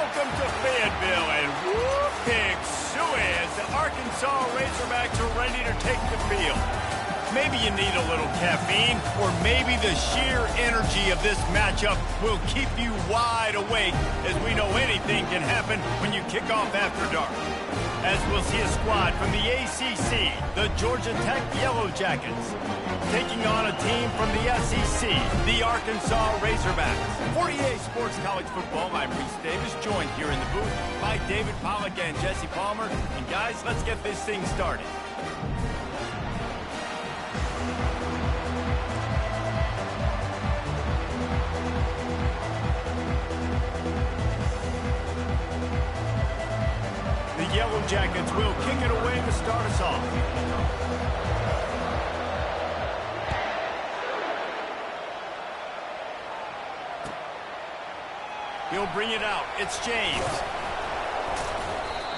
Welcome to Fayetteville, and whoop, pig suey as the Arkansas Razorbacks are ready to take the field. Maybe you need a little caffeine, or maybe the sheer energy of this matchup will keep you wide awake, as we know anything can happen when you kick off after dark. As we'll see a squad from the ACC, the Georgia Tech Yellow Jackets, taking on a team from the SEC, the Arkansas Razorbacks. 48 Sports College Football, I'm Reese Davis, joined here in the booth by David Pollack and Jesse Palmer. And guys, let's get this thing started. The Yellow Jackets will kick it away to start us off. He'll bring it out. It's James.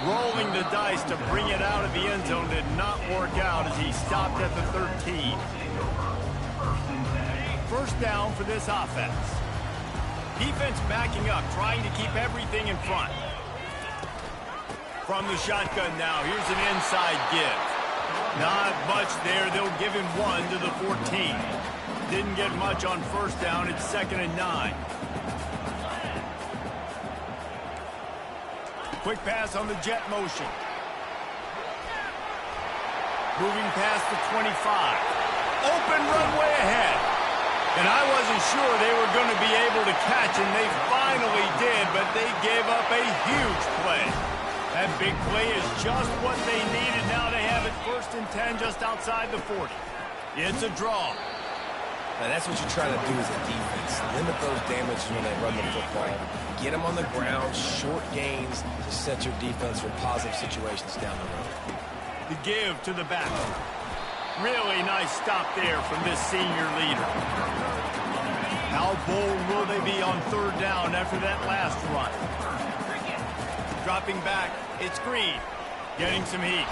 Rolling the dice to bring it out of the end zone did not work out as he stopped at the 13. First down for this offense. Defense backing up, trying to keep everything in front. From the shotgun now, here's an inside give. Not much there. They'll give him one to the 14. Didn't get much on first down. It's 2nd and 9. Quick pass on the jet motion. Moving past the 25. Open runway ahead. And I wasn't sure they were going to be able to catch, and they finally did, but they gave up a huge play. That big play is just what they needed. Now they have it 1st and 10 just outside the 40. It's a draw. Now that's what you try to do as a defense. Limit those damages when they run the football. Get them on the ground, short gains to set your defense for positive situations down the road. The give to the back. Really nice stop there from this senior leader. How bold will they be on 3rd down after that last run? Dropping back, it's Green. Getting some heat.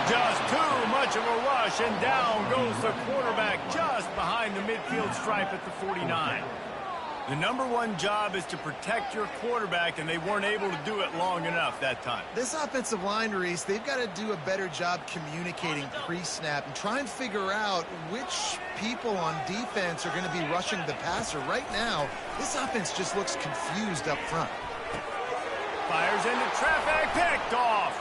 Just too much of a rush, and down goes the quarterback just behind the midfield stripe at the 49. The #1 job is to protect your quarterback, and they weren't able to do it long enough that time. This offensive line, Reese, they've got to do a better job communicating pre-snap and try and figure out which people on defense are going to be rushing the passer. Right now, this offense just looks confused up front. Fires into traffic, picked off.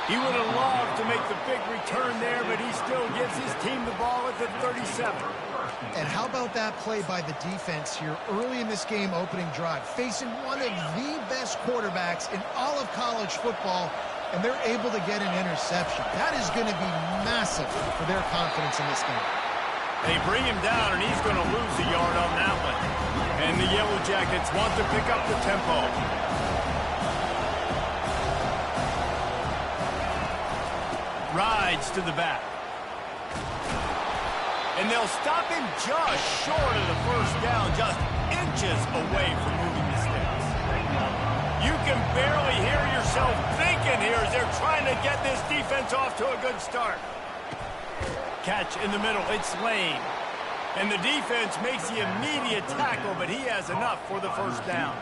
He would have loved to make the big return there, but he still gives his team the ball at the 37. And how about that play by the defense here early in this game opening drive, facing one of the best quarterbacks in all of college football, and they're able to get an interception. That is going to be massive for their confidence in this game. They bring him down, and he's going to lose a yard on that one. And the Yellow Jackets want to pick up the tempo. Rides to the back. And they'll stop him just short of the first down, just inches away from moving the sticks. You can barely hear yourself thinking here as they're trying to get this defense off to a good start. Catch in the middle, it's Lane. And the defense makes the immediate tackle, but he has enough for the first down.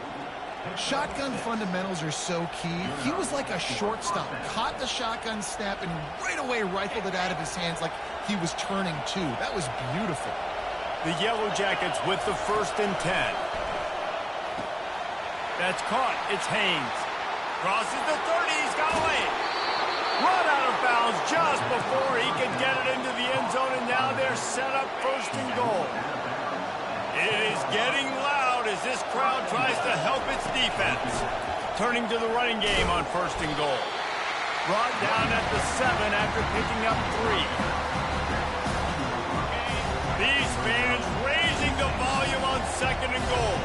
Shotgun fundamentals are so key. He was like a shortstop, caught the shotgun snap, and right away rifled it out of his hands like he was turning too. That was beautiful. The Yellow Jackets with the 1st and 10. That's caught. It's Haynes. Crosses the 30. He's got away. Run out of bounds just before he could get it into the end zone, and now they're set up 1st and goal. It is getting loud as this crowd tries to help its defense. Turning to the running game on 1st and goal. Brought down at the 7 after picking up 3. These fans raising the volume on 2nd and goal.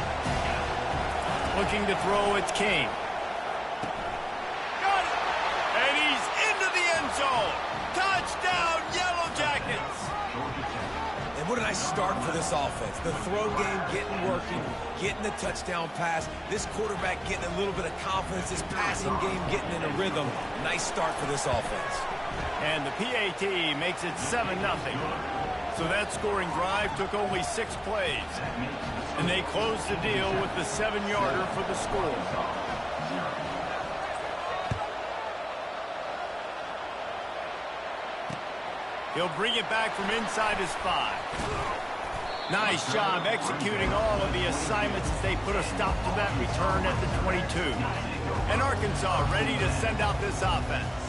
Looking to throw, it's King. Got it! And he's into the end zone. Touchdown, Yellow Jackets! And what a nice start for this offense. The throw game getting working, getting the touchdown pass. This quarterback getting a little bit of confidence. This passing game getting in a rhythm. Nice start for this offense. And the PAT makes it 7-0. So that scoring drive took only 6 plays. And they closed the deal with the 7-yarder for the score. He'll bring it back from inside his 5. Nice job executing all of the assignments as they put a stop to that return at the 22. And Arkansas ready to send out this offense.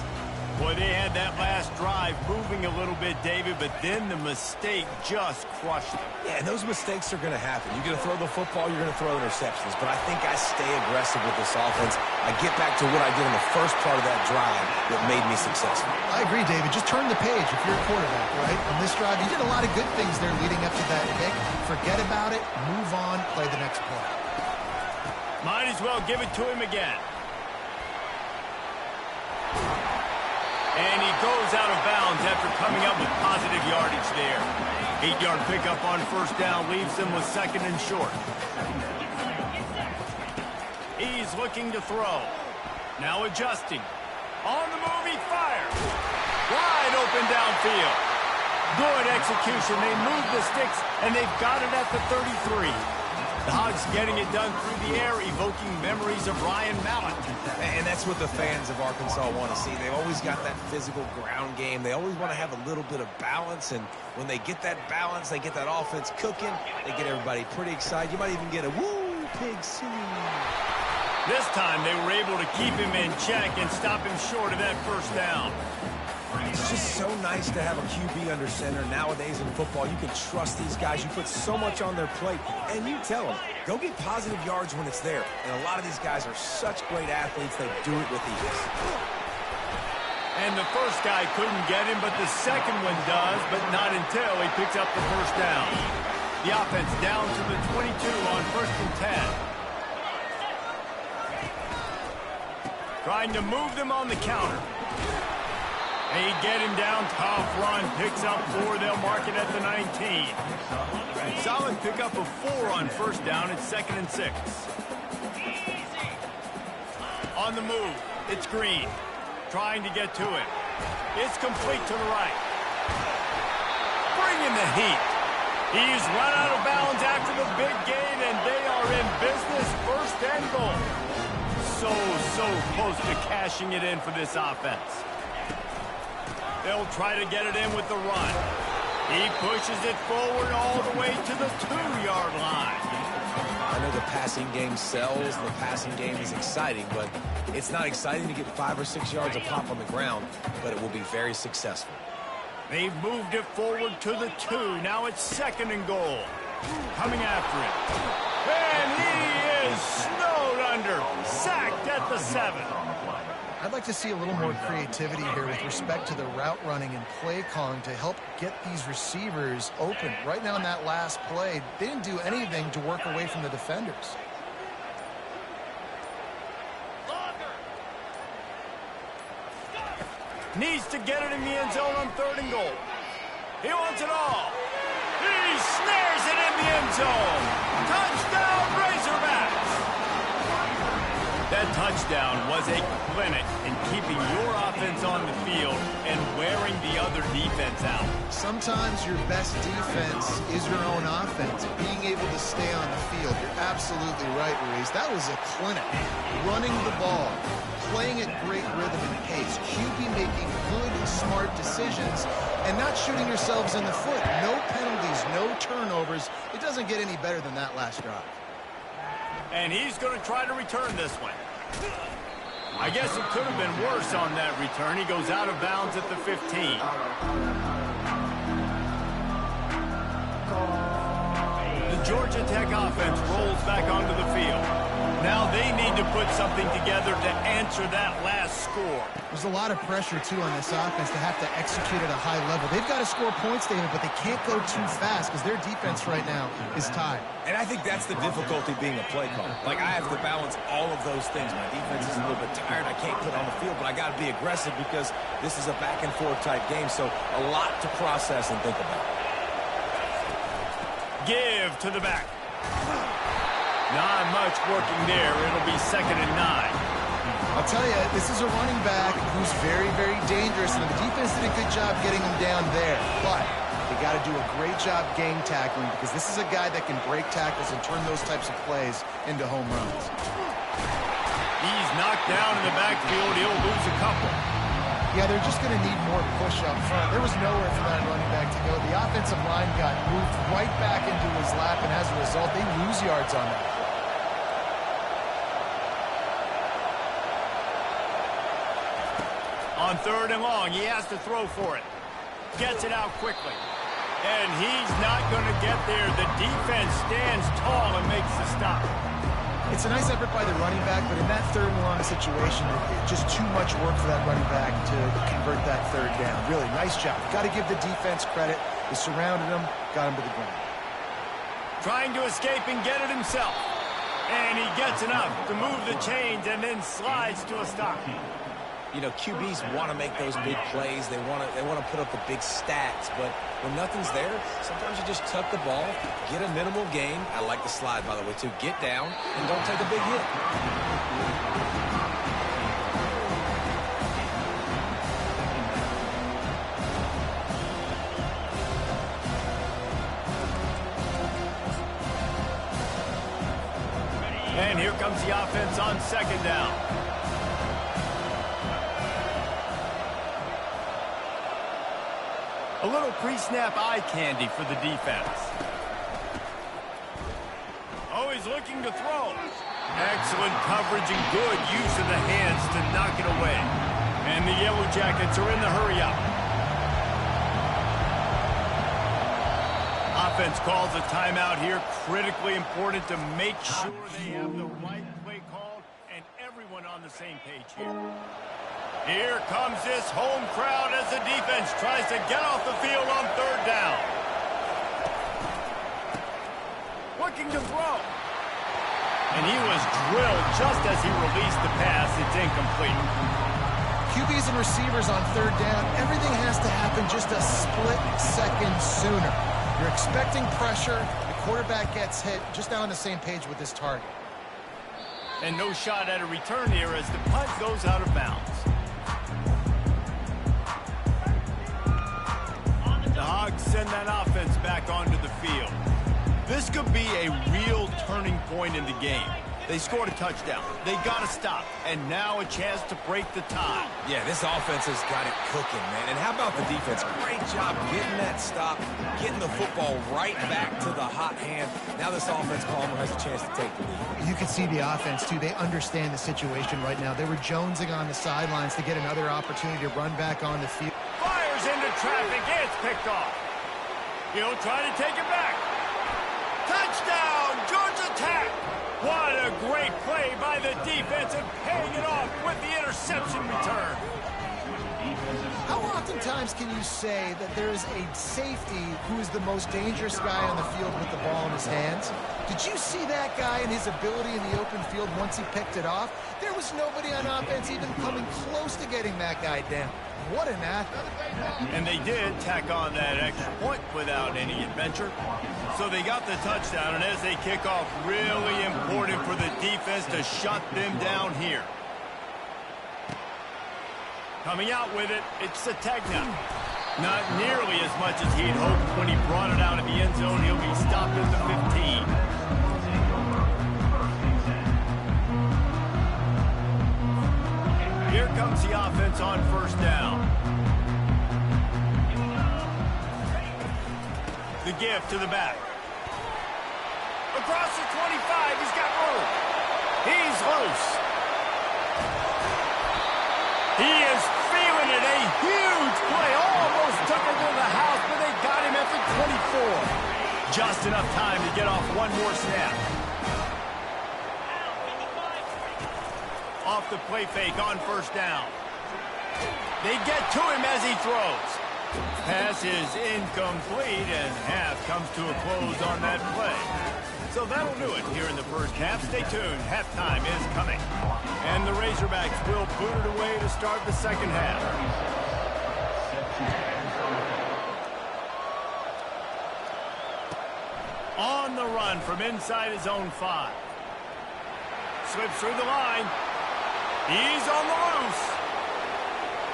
Boy, they had that last drive moving a little bit, David, but then the mistake just crushed them. Yeah, and those mistakes are going to happen. You're going to throw the football, you're going to throw interceptions. But I think I stay aggressive with this offense. I get back to what I did in the first part of that drive that made me successful. I agree, David. Just turn the page if you're a quarterback, right? On this drive, you did a lot of good things there leading up to that pick. Forget about it, move on, play the next play. Might as well give it to him again. And he goes out of bounds after coming up with positive yardage there. 8-yard pickup on first down leaves them with 2nd and short. He's looking to throw. Now adjusting. On the move, he fires. Wide open downfield. Good execution. They move the sticks, and they've got it at the 33. The Hogs getting it done through the air, evoking memories of Ryan Mallett. And that's what the fans of Arkansas want to see. They've always got that physical ground game. They always want to have a little bit of balance, and when they get that balance, they get that offense cooking, they get everybody pretty excited. You might even get a woo, pig sing. This time they were able to keep him in check and stop him short of that first down. It's just so nice to have a QB under center. Nowadays in football, you can trust these guys. You put so much on their plate, and you tell them, go get positive yards when it's there. And a lot of these guys are such great athletes, they do it with ease. And the first guy couldn't get him, but the second one does, but not until he picks up the first down. The offense down to the 22 on 1st and 10. Trying to move them on the counter. They get him down, tough run, picks up 4, they'll mark it at the 19. Solid pickup of 4 on first down, it's 2nd and 6. On the move, it's Green, trying to get to it. It's complete to the right. Bringing the heat. He's run out of bounds after the big gain, and they are in business, 1st and goal. So close to cashing it in for this offense. They'll try to get it in with the run. He pushes it forward all the way to the 2-yard line. I know the passing game sells, and the passing game is exciting, but it's not exciting to get 5 or 6 yards a pop on the ground, but it will be very successful. They've moved it forward to the 2. Now it's 2nd and goal. Coming after it. And he is snowed under. Sacked at the 7. I'd like to see a little more creativity here with respect to the route running and play calling to help get these receivers open. Right now in that last play, they didn't do anything to work away from the defenders. Needs to get it in the end zone on 3rd and goal. He wants it all. He snares it in the end zone. Touchdown, Razorbacks! That touchdown was a clinic in keeping your offense on the field and wearing the other defense out. Sometimes your best defense is your own offense, being able to stay on the field. You're absolutely right, Ruiz. That was a clinic. Running the ball, playing at great rhythm and pace, QB making good, smart decisions, and not shooting yourselves in the foot. No penalties, no turnovers. It doesn't get any better than that last drive. And he's going to try to return this one. I guess it could have been worse on that return. He goes out of bounds at the 15. The Georgia Tech offense rolls back onto the field. Now they need to put something together to answer that last score. There's a lot of pressure, too, on this offense to have to execute at a high level. They've got to score points, David, but they can't go too fast because their defense right now is tied. And I think that's the difficulty being a play caller. Like, I have to balance all of those things. My defense is a little bit tired. I can't put on the field, but I got to be aggressive because this is a back-and-forth type game, so a lot to process and think about. Give to the back. Not much working there. It'll be 2nd and 9. I'll tell you, this is a running back who's very, very dangerous, and the defense did a good job getting him down there. But They got to do a great job gang tackling because this is a guy that can break tackles and turn those types of plays into home runs. He's knocked down in the backfield. He'll lose a couple. Yeah, they're just going to need more push up front. There was nowhere for that running back to go. The offensive line got moved right back into his lap, and as a result, they lose yards on that. On 3rd and long, he has to throw for it. Gets it out quickly. And he's not going to get there. The defense stands tall and makes the stop. It's a nice effort by the running back, but in that 3rd and long situation, just too much work for that running back to convert that 3rd down. Really, nice job. Got to give the defense credit. They surrounded him, got him to the ground. Trying to escape and get it himself. And he gets enough to move the chains and then slides to a stop. You know, QBs want to make those big plays. They want to put up the big stats. But when nothing's there, sometimes you just tuck the ball, get a minimal gain. I like the slide, by the way, too. Get down and don't take a big hit. And here comes the offense on 2nd down. A little pre-snap eye candy for the defense. Oh, he's looking to throw. Excellent coverage and good use of the hands to knock it away. And the Yellow Jackets are in the hurry-up. Offense calls a timeout here. Critically important to make sure they have the right play called and everyone on the same page here. Here comes this home crowd as the defense tries to get off the field on 3rd down. Looking to throw. And he was drilled just as he released the pass. It's incomplete. QBs and receivers on 3rd down, everything has to happen just a split second sooner. You're expecting pressure. The quarterback gets hit. Just now on the same page with this target. And no shot at a return here as the punt goes out of bounds. The Hogs send that offense back onto the field. This could be a real turning point in the game. They scored a touchdown. They got to stop. And now a chance to break the tie. Yeah, this offense has got it cooking, man. And how about the defense? Great job getting that stop, getting the football right back to the hot hand. Now this offense, Palmer, has a chance to take the lead. You can see the offense, too. They understand the situation right now. They were jonesing on the sidelines to get another opportunity to run back on the field. Fires into traffic. It's picked off. He'll try to take it back. Touchdown, Georgia Tech. What a great play by the defense and paying it off with the interception return. How oftentimes can you say that there is a safety who is the most dangerous guy on the field with the ball in his hands? Did you see that guy and his ability in the open field once he picked it off? There was nobody on offense even coming close to getting that guy down. What an athlete. And they did tack on that extra point without any adventure. So they got the touchdown, and as they kick off, really important for the defense to shut them down here. Coming out with it, it's Sategna. Not nearly as much as he'd hoped when he brought it out of the end zone. He'll be stopped at the 15. Here comes the offense on 1st down. The give to the back. Across the 25, he's got room. He's loose. He is feeling it. A huge play. Almost took him to the house, but they got him at the 24. Just enough time to get off one more snap. Off the play fake on 1st down. They get to him as he throws. Pass is incomplete, and half comes to a close on that play. So that'll do it here in the 1st half. Stay tuned. Halftime is coming. And the Razorbacks will boot it away to start the 2nd half. On the run from inside his own 5. Slips through the line. He's on the loose.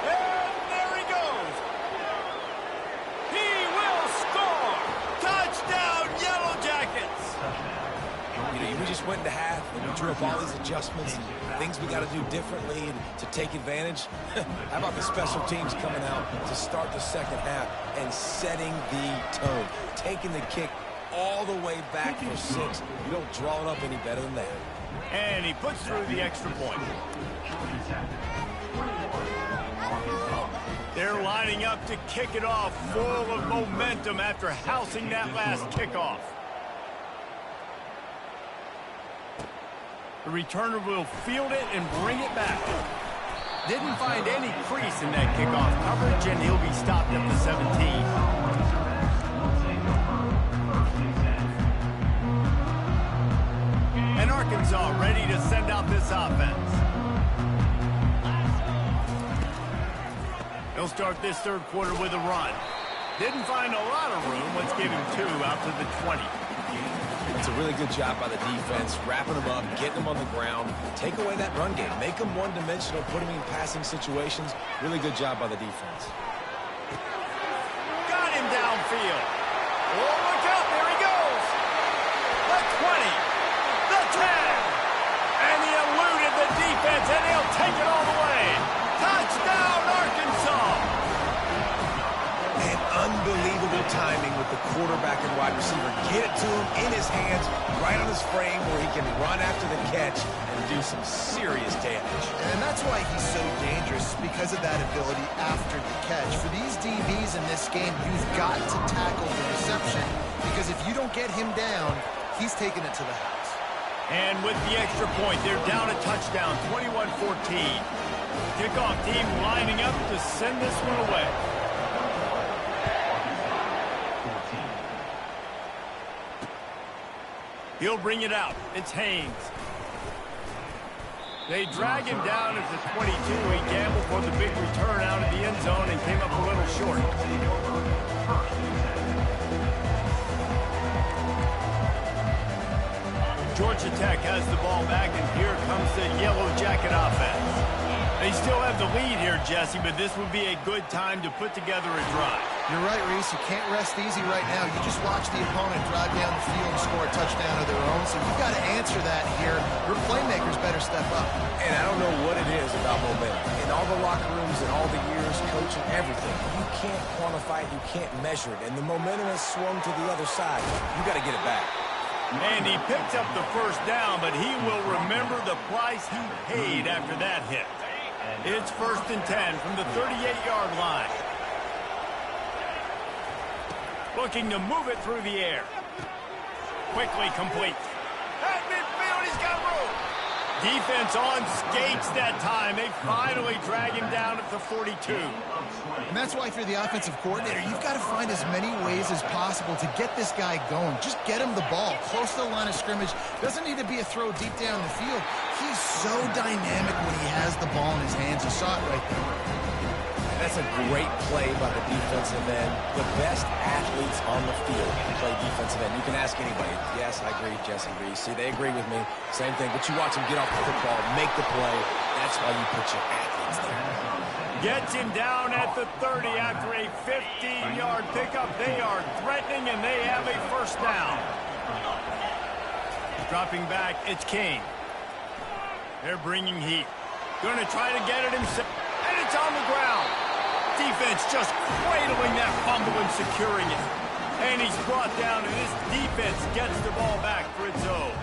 And there he goes. He will score! went into half and we drew up all these adjustments and things we got to do differently and to take advantage. How about the special teams coming out to start the second half and setting the tone, taking the kick all the way back for 6. You don't draw it up any better than that. And he puts through the extra point. They're lining up to kick it off, full of momentum after housing that last kickoff. The returner will field it and bring it back. Didn't find any crease in that kickoff coverage, and he'll be stopped at the 17. And Arkansas ready to send out this offense. He'll start this third quarter with a run. Didn't find a lot of room. Let's give him 2 out to the 20. It's a really good job by the defense, wrapping them up, getting them on the ground. Take away that run game. Make them one-dimensional, put them in passing situations. Really good job by the defense. Got him downfield. Oh, look out. There he goes. The 20. The 10. And he eluded the defense, and he'll take it all the way. Touchdown, Arkansas. And unbelievable timing with the quarterback and wide receiver. Get it to him in his hands, right on his frame where he can run after the catch and do some serious damage. And that's why he's so dangerous, because of that ability after the catch. For these DBs in this game, you've got to tackle the reception, because if you don't get him down, he's taking it to the house. And with the extra point, they're down a touchdown, 21-14. Kickoff team lining up to send this one away. He'll bring it out. It's Haynes. They drag him down at the 22. He gambled for the big return out of the end zone and came up a little short. Georgia Tech has the ball back, and here comes the Yellow Jacket offense. They still have the lead here, Jesse, but this would be a good time to put together a drive. You're right, Reese. You can't rest easy right now. You just watch the opponent drive down the field and score a touchdown of their own, so you've got to answer that here. Your playmakers better step up. And I don't know what it is about momentum. In all the locker rooms and all the years coaching, everything, you can't quantify it, you can't measure it. And the momentum has swung to the other side. You got to get it back. And he picked up the first down, but he will remember the price he paid after that hit. It's 1st and 10 from the 38-yard line. Looking to move it through the air. Quickly complete. At midfield, he's got room. Defense on skates that time. They finally drag him down at the 42. And that's why, if you're the offensive coordinator, you've got to find as many ways as possible to get this guy going. Just get him the ball close to the line of scrimmage. Doesn't need to be a throw deep down the field. He's so dynamic when he has the ball in his hands. You saw it right there. That's a great play by the defensive end. The best athletes on the field play defensive end. You can ask anybody. Yes, I agree, Jesse Reese. See, they agree with me. Same thing. But you watch them get off the football, make the play. That's why you put your athletes there. Gets him down at the 30 after a 15-yard pickup. They are threatening, and they have a first down. Dropping back, it's King. They're bringing heat. Going to try to get it himself, and it's on the ground. Defense just cradling that fumble and securing it. And he's brought down, and this defense gets the ball back for its own.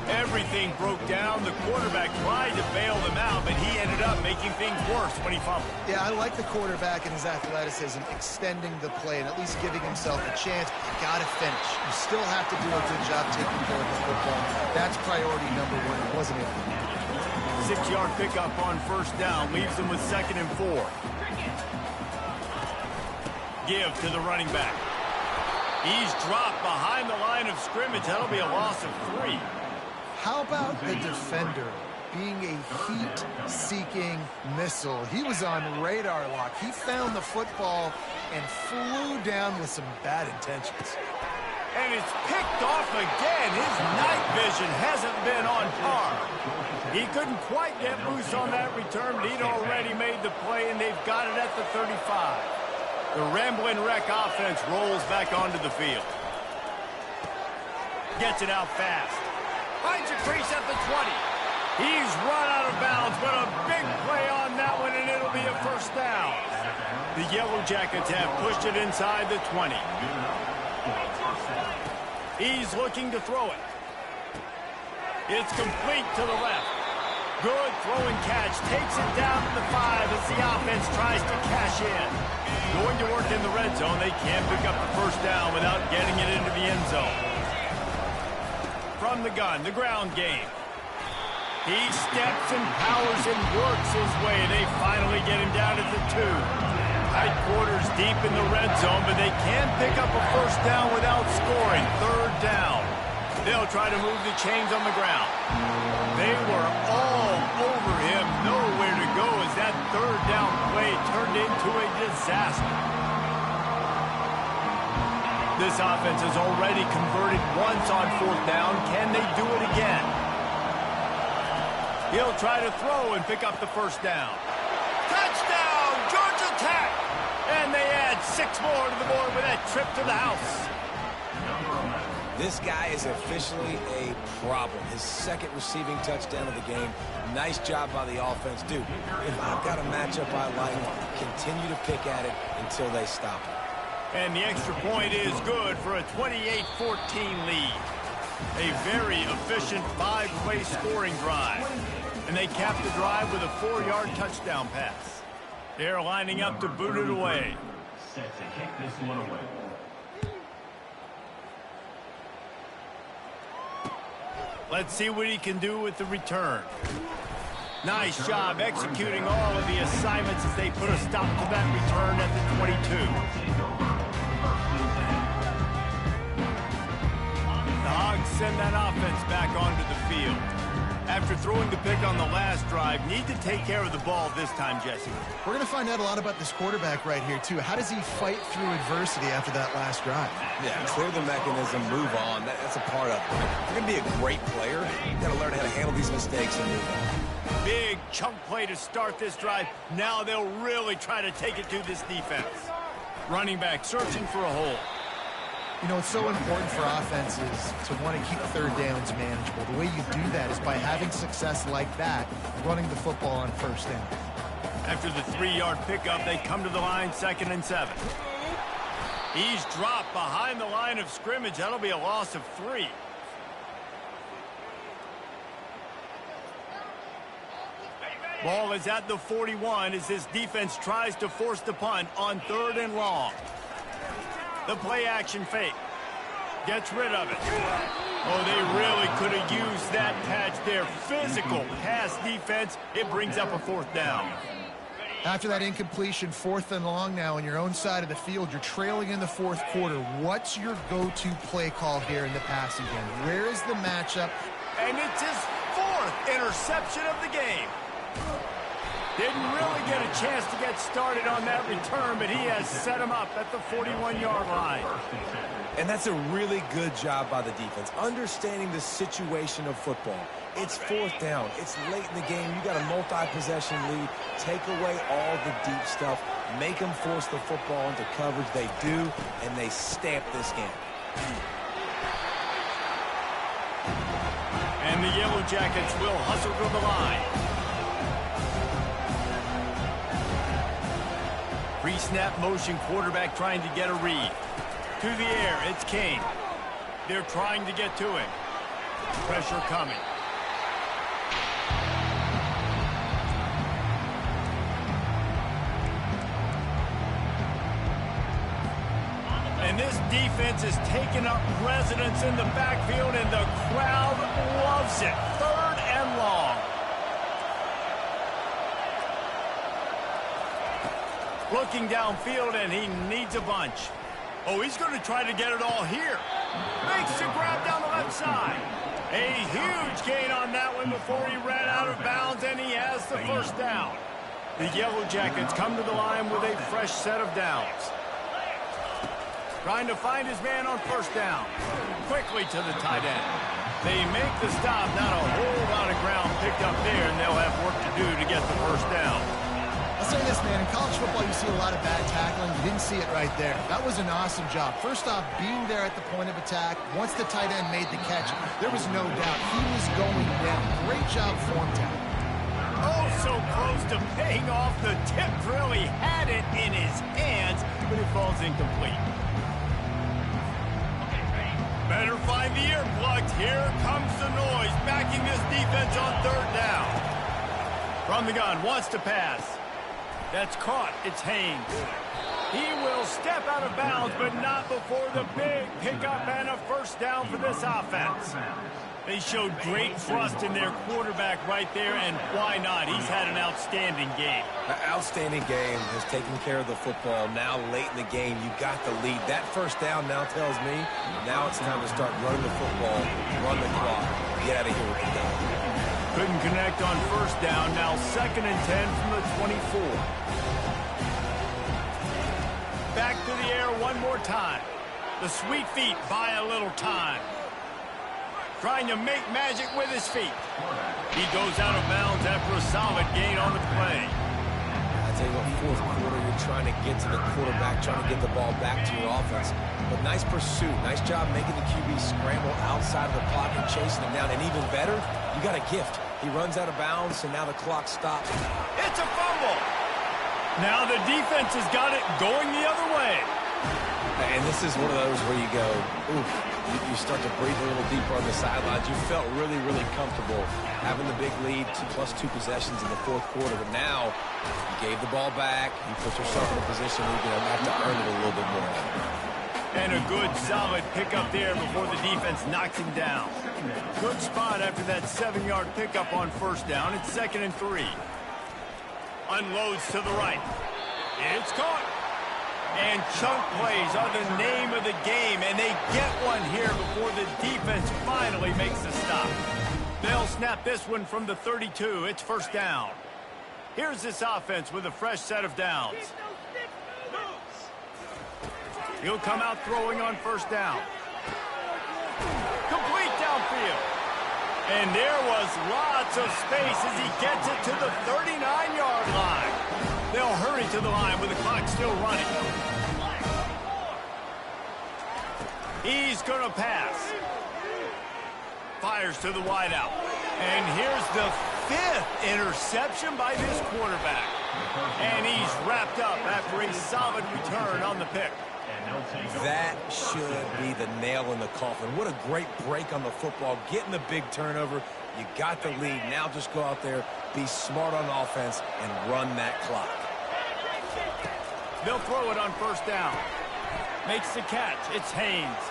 Everything broke down. The quarterback tried to bail them out, but he ended up making things worse when he fumbled. Yeah, I like the quarterback and his athleticism, extending the play and at least giving himself a chance. But you got to finish. You still have to do a good job taking care of the football. That's priority number one, wasn't it? 6-yard pickup on first down leaves them with 2nd and 4. Give to the running back. He's dropped behind the line of scrimmage. That'll be a loss of 3. How about the defender being a heat-seeking missile? He was on radar lock. He found the football and flew down with some bad intentions. And it's picked off again. His night vision hasn't been on par. He couldn't quite get loose on that return, but he'd already made the play, and they've got it at the 35. The Ramblin' Wreck offense rolls back onto the field. Gets it out fast. Finds a crease at the 20. He's run out of bounds, but a big play on that one, and it'll be a first down. The Yellow Jackets have pushed it inside the 20. He's looking to throw it. It's complete to the left. Good throw and catch. Takes it down to the 5 as the offense tries to cash in. Going to work in the red zone. They can't pick up the first down without getting it into the end zone. From the gun, the ground game. He steps and powers and works his way. They finally get him down at the 2. Tight quarters deep in the red zone, but they can't pick up a first down without scoring. Third down. They'll try to move the chains on the ground. They were all over him. Nowhere to go as that third down play turned into a disaster. This offense has already converted once on fourth down. Can they do it again? He'll try to throw and pick up the first down. Touchdown, Georgia Tech! And they add 6 more to the board with that trip to the house. This guy is officially a problem. His second receiving touchdown of the game. Nice job by the offense. Dude, if I've got a matchup I like, continue to pick at it until they stop it. And the extra point is good for a 28-14 lead. A very efficient 5-play scoring drive. And they cap the drive with a 4-yard touchdown pass. They're lining up to boot it away. Set to kick this one away. Let's see what he can do with the return. Nice job executing all of the assignments as they put a stop to that return at the 22. The Hogs send that offense back onto the field. After throwing the pick on the last drive, need to take care of the ball this time, Jesse. We're going to find out a lot about this quarterback right here, too. How does he fight through adversity after that last drive? Yeah, clear the mechanism, move on. That's a part of it. You're going to be a great player. You've got to learn how to handle these mistakes and move on. Big chunk play to start this drive. Now they'll really try to take it to this defense. Running back searching for a hole. You know, it's so important for offenses to want to keep third downs manageable. The way you do that is by having success like that, running the football on first down. After the 3-yard pickup, they come to the line, 2nd and 7. He's dropped behind the line of scrimmage. That'll be a loss of 3. Ball is at the 41 as this defense tries to force the punt on 3rd and long. The play action fake. Gets rid of it. Oh, they really could have used that patch there. Physical pass defense. It brings up a 4th down. After that incompletion, 4th and long now on your own side of the field, you're trailing in the 4th quarter. What's your go-to play call here in the passing game? Where is the matchup? And it's his 4th interception of the game. Didn't really get a chance to get started on that return, but he has set him up at the 41-yard line. And that's a really good job by the defense, understanding the situation of football. It's 4th down. It's late in the game. You got a multi-possession lead. Take away all the deep stuff. Make them force the football into coverage. They do, and they stamp this game. And the Yellow Jackets will hustle to the line. Pre-snap motion, quarterback trying to get a read. To the air, it's Kane. They're trying to get to him. Pressure coming. And this defense is taking up residence in the backfield, and the crowd loves it. 3rd and long. Looking downfield, and he needs a bunch. Oh, he's going to try to get it all here. Makes the grab down the left side. A huge gain on that one before he ran out of bounds, and he has the first down. The Yellow Jackets come to the line with a fresh set of downs. Trying to find his man on first down. Quickly to the tight end. They make the stop. Not a whole lot of ground picked up there, and they'll have work to do to get the first down. A I'll say this, man. In college football, you see a lot of bad tackling. You didn't see it right there. That was an awesome job. First off, being there at the point of attack. Once the tight end made the catch, there was no doubt he was going down. Great job form tackle. Oh, so close to paying off the tip drill. He had it in his hands, but it falls incomplete. Better find the earplugs. Here comes the noise, backing this defense on third down. From the gun, wants to pass. That's caught. It's Haynes. He will step out of bounds, but not before the big pickup and a first down for this offense. They showed great trust in their quarterback right there, and why not? He's had an outstanding game. An outstanding game, has taken care of the football. Now, late in the game, you got the lead. That first down now tells me now it's time to start running the football, run the clock, get out of here with the dog. Couldn't connect on first down. Now 2nd and 10 from the 24. Back to the air one more time. The sweet feet buy a little time. Trying to make magic with his feet. He goes out of bounds after a solid gain on the play. I tell you what, fourth quarter, you're trying to get to the quarterback, trying to get the ball back to your offense. But nice pursuit. Nice job making the QB scramble outside of the pocket, chasing him down. And even better, you got a gift. He runs out of bounds, and now the clock stops. It's a fumble. Now the defense has got it going the other way. And this is one of those where you go, oof, you start to breathe a little deeper on the sidelines. You felt really, really comfortable having the big lead, +2 possessions in the fourth quarter. But now you gave the ball back. You put yourself in a position where you're going to have to earn it a little bit more. And a good, solid pickup there before the defense knocks him down. Good spot after that 7-yard pickup on first down. It's 2nd and 3. Unloads to the right. It's caught. And chunk plays are the name of the game, and they get one here before the defense finally makes the stop. They'll snap this one from the 32. It's first down. Here's this offense with a fresh set of downs. He'll come out throwing on first down. Complete downfield. And there was lots of space as he gets it to the 39-yard line. They'll hurry to the line with the clock still running. He's going to pass. Fires to the wideout. And here's the 5th interception by this quarterback. And he's wrapped up after a solid return on the pick. That should be the nail in the coffin. What a great break on the football. Getting the big turnover. You got the lead. Now just go out there, be smart on offense, and run that clock. They'll throw it on first down. Makes the catch. It's Haynes.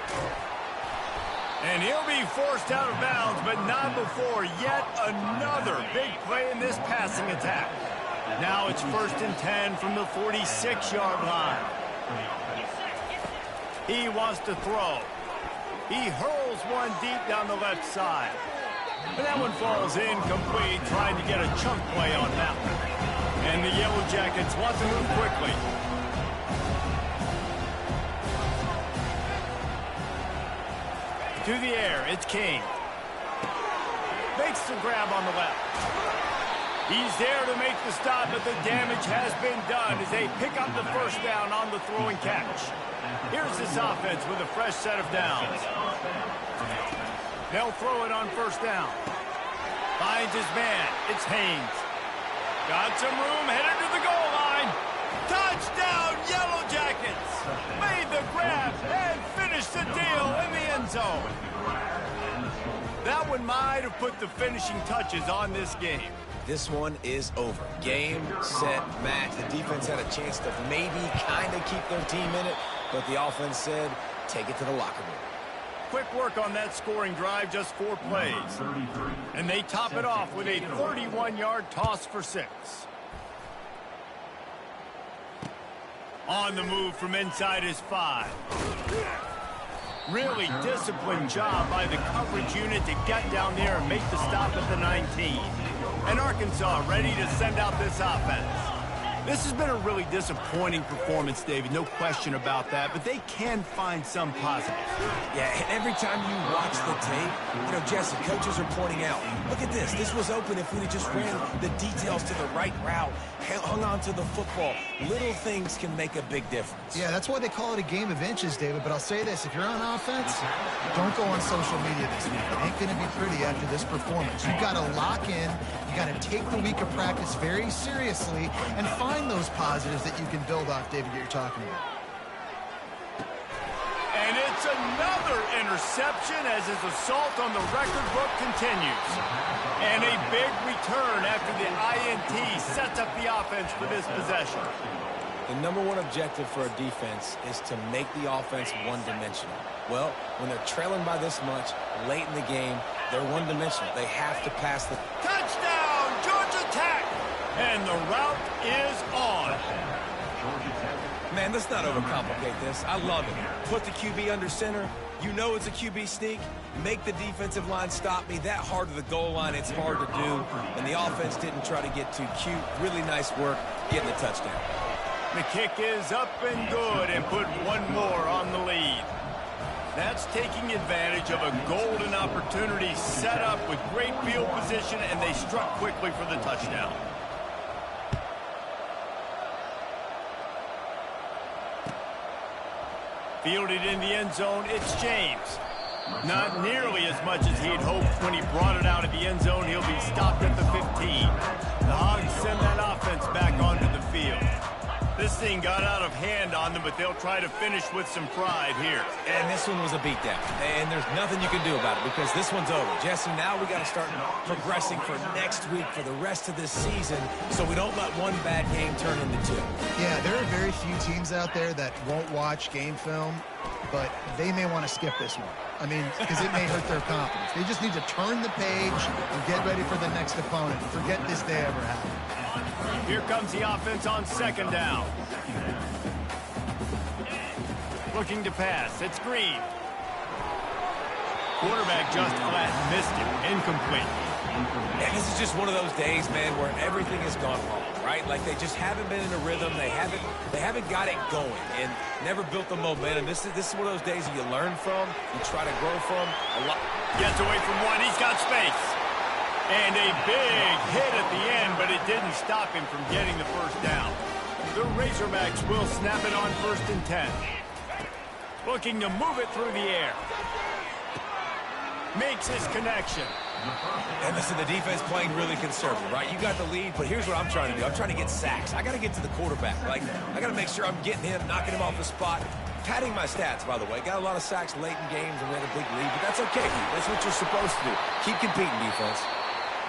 And he'll be forced out of bounds, but not before yet another big play in this passing attack. Now it's 1st and 10 from the 46-yard line. He wants to throw. He hurls one deep down the left side. And that one falls incomplete, trying to get a chunk play on that one. And the Yellow Jackets want to move quickly. To the air, it's King. Makes the grab on the left. He's there to make the stop, but the damage has been done as they pick up the first down on the throw and catch. Here's this offense with a fresh set of downs. They'll throw it on first down. Finds his man. It's Haynes. Got some room, headed to the goal line. Touchdown, Yellow Jackets! Made the grab and finished the deal in the end zone. That one might have put the finishing touches on this game. This one is over. Game, set, match. The defense had a chance to maybe kind of keep their team in it, but the offense said, take it to the locker room. Quick work on that scoring drive, just 4 plays. And they top it off with a 31-yard toss for 6. On the move from inside his 5. Really disciplined job by the coverage unit to get down there and make the stop at the 19. And Arkansas ready to send out this offense. This has been a really disappointing performance, David, no question about that, but they can find some positives. Yeah, and every time you watch the tape, Jesse, coaches are pointing out, look at this. This was open if we'd have just ran the details to the right route, hung on to the football. Little things can make a big difference. Yeah, that's why they call it a game of inches, David. But I'll say this, if you're on offense, don't go on social media this week. It ain't going to be pretty after this performance. You've got to lock in. You got to take the week of practice very seriously and find those positives that you can build off, David, that you're talking about. And it's another interception as his assault on the record book continues. And a big return after the INT sets up the offense for this possession. The number one objective for a defense is to make the offense one-dimensional. Well, when they're trailing by this much late in the game, they're one-dimensional. They have to pass the... Touchdown, Georgia Tech! And the route is on. Man, let's not overcomplicate this. I love it. Put the QB under center. You know it's a QB sneak. Make the defensive line stop me. That hard to the goal line, it's hard to do. And the offense didn't try to get too cute. Really nice work getting the touchdown. The kick is up and good and put one more on the lead. That's taking advantage of a golden opportunity set up with great field position, and they struck quickly for the touchdown. Fielded in the end zone, it's James. Not nearly as much as he'd hoped when he brought it out of the end zone. He'll be stopped at the 15. The Hogs send that offense back onto the field. This thing got out of hand on them, but they'll try to finish with some pride here. And this one was a beatdown. And there's nothing you can do about it because this one's over. Jesse, now we got to start progressing for next week for the rest of this season so we don't let one bad game turn into two. Yeah, there are very few teams out there that won't watch game film, but they may want to skip this one. I mean, because it may hurt their confidence. They just need to turn the page and get ready for the next opponent. Forget this day ever happened. Here comes the offense on second down. Looking to pass. It's Green. Quarterback just flat missed him. Incomplete. And this is just one of those days, man, where everything has gone wrong, right? Like they just haven't been in a rhythm. They haven't got it going and never built the momentum. This is one of those days that you learn from, you try to grow from. Gets away from one. He's got space. And a big hit at the end, but it didn't stop him from getting the first down. The Razorbacks will snap it on 1st and 10. Looking to move it through the air. Makes his connection. And listen, the defense playing really conservative, right? You got the lead, but here's what I'm trying to do. I'm trying to get sacks. I got to get to the quarterback. Like, I got to make sure I'm getting him, knocking him off the spot. Padding my stats, by the way. Got a lot of sacks late in games, and we had a big lead, but that's okay. That's what you're supposed to do. Keep competing, defense.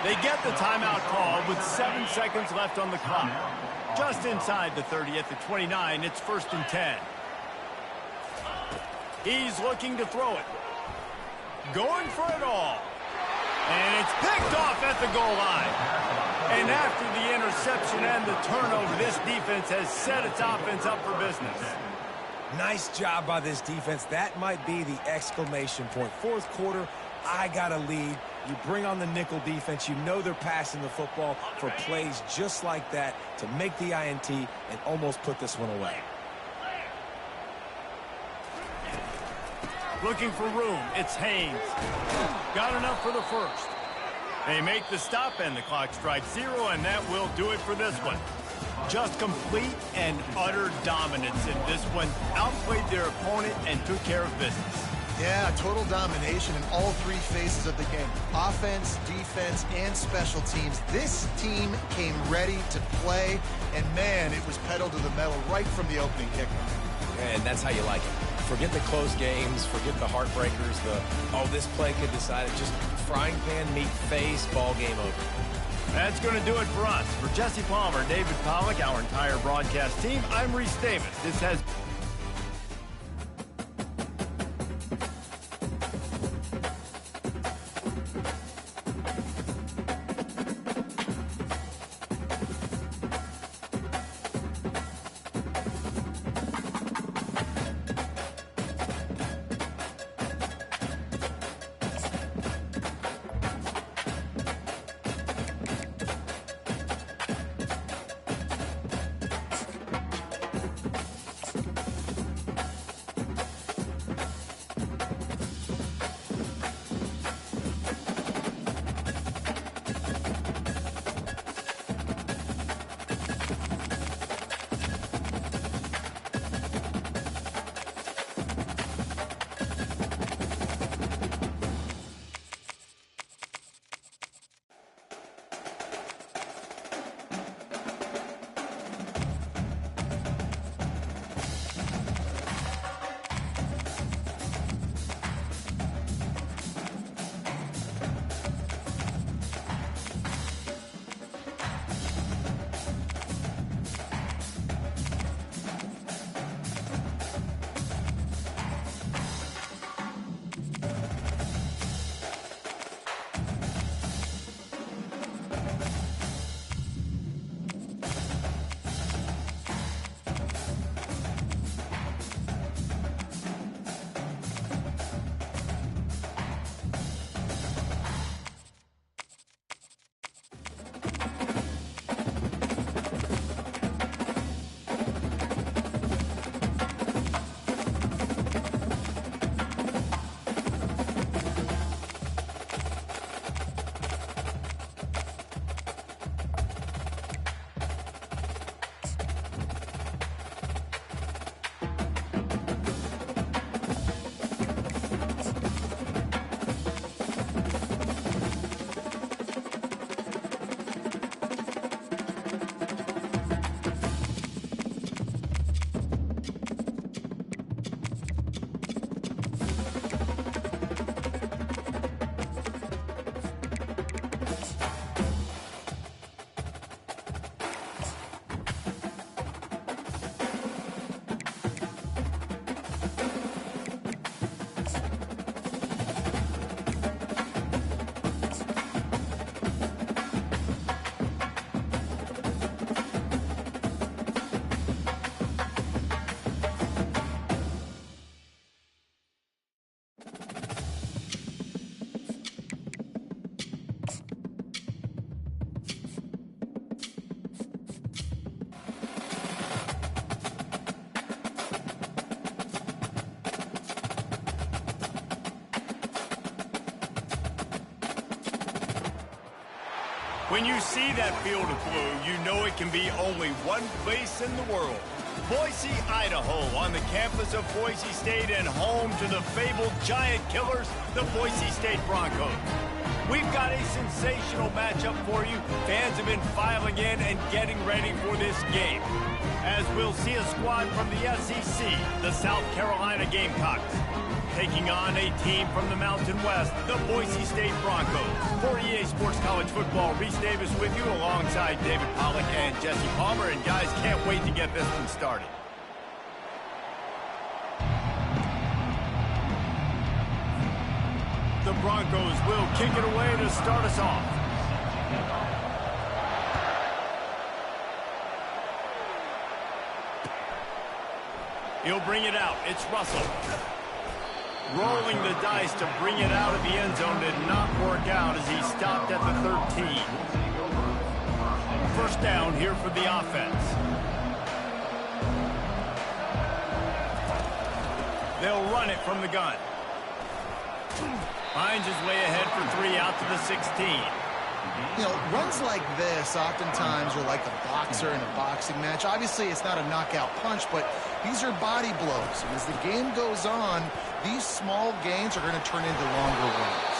They get the timeout call with 7 seconds left on the clock. Just inside the 30 at the 29, it's 1st and 10. He's looking to throw it. Going for it all. And it's picked off at the goal line. And after the interception and the turnover, this defense has set its offense up for business. Nice job by this defense. That might be the exclamation point. 4th quarter, I got a lead. You bring on the nickel defense. You know they're passing the football for plays just like that to make the INT and almost put this one away. Looking for room. It's Haynes. Got enough for the first. They make the stop and the clock strikes 0, and that will do it for this one. Just complete and utter dominance in this one. Outplayed their opponent and took care of business. Yeah, total domination in all 3 phases of the game. Offense, defense, and special teams. This team came ready to play, and man, it was pedal to the metal right from the opening kickoff. And that's how you like it. Forget the close games, forget the heartbreakers, this play could decide it. Just frying pan meet face, ball game over. That's going to do it for us. For Jesse Palmer, David Pollack, our entire broadcast team, I'm Reese Davis. This has When you see that field of blue, you know it can be only one place in the world. Boise, Idaho, on the campus of Boise State and home to the fabled giant killers, the Boise State Broncos. We've got a sensational matchup for you. Fans have been filing in and getting ready for this game, as we'll see a squad from the SEC, the South Carolina Gamecocks, taking on a team from the Mountain West, the Boise State Broncos. For EA Sports College Football, Reese Davis with you alongside David Pollack and Jesse Palmer. And guys, can't wait to get this one started. The Broncos will kick it away to start us off. He'll bring it out. It's Russell. Rolling the dice to bring it out of the end zone did not work out as he stopped at the 13. First down here for the offense. They'll run it from the gun. Finds his way ahead for 3 out to the 16. You know, runs like this oftentimes are like a boxer in a boxing match. Obviously, it's not a knockout punch, but these are body blows. And as the game goes on, these small gains are going to turn into longer runs.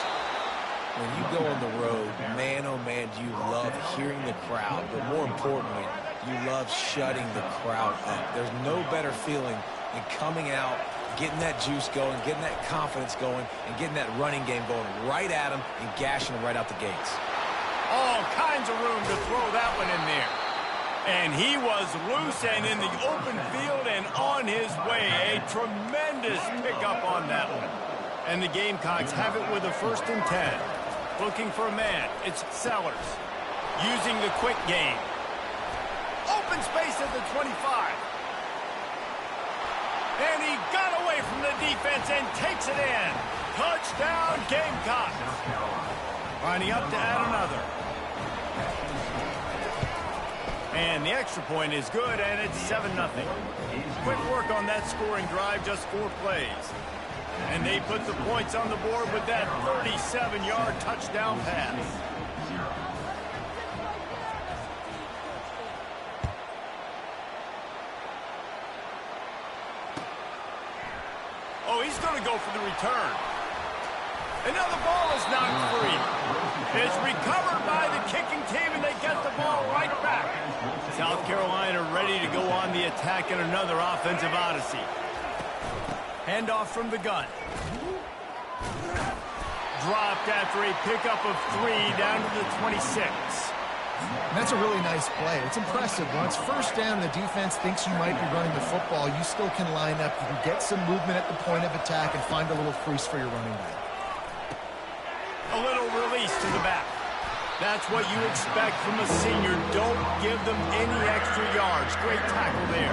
When you go on the road, man, oh man, do you love hearing the crowd. But more importantly, you love shutting the crowd up. There's no better feeling than coming out, getting that juice going, getting that confidence going, and getting that running game going right at them and gashing them right out the gates. All kinds of room to throw that one in there. And he was loose and in the open field and on his way. A tremendous pickup on that one. And the Gamecocks have it with a 1st and 10. Looking for a man. It's Sellers. Using the quick game. Open space at the 25. And he got away from the defense and takes it in. Touchdown, Gamecocks. Lining up to add another. And the extra point is good, and it's 7-0. Quick work on that scoring drive, just 4 plays. And they put the points on the board with that 37-yard touchdown pass. Oh, he's going to go for the return. And now the ball is knocked free. It's recovered by the kicking team, and they get the ball right back. South Carolina ready to go on the attack in another offensive odyssey. Handoff from the gun. Dropped after a pickup of 3 down to the 26. And that's a really nice play. It's impressive. Once first down, the defense thinks you might be running the football. You still can line up. You can get some movement at the point of attack and find a little crease for your running back. A little release to the back. That's what you expect from a senior. Don't give them any extra yards. Great tackle there.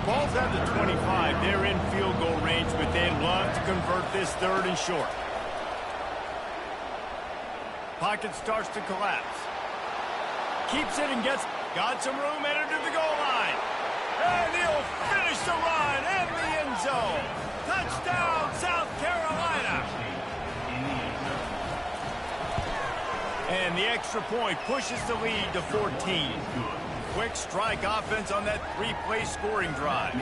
Ball's at the 25. They're in field goal range, but they'd love to convert this 3rd and short. Pocket starts to collapse. Keeps it and got some room, entered to the goal line. And he'll finish the run in the end zone. Touchdown, South Carolina. And the extra point pushes the lead to 14. Quick strike offense on that 3-play scoring drive.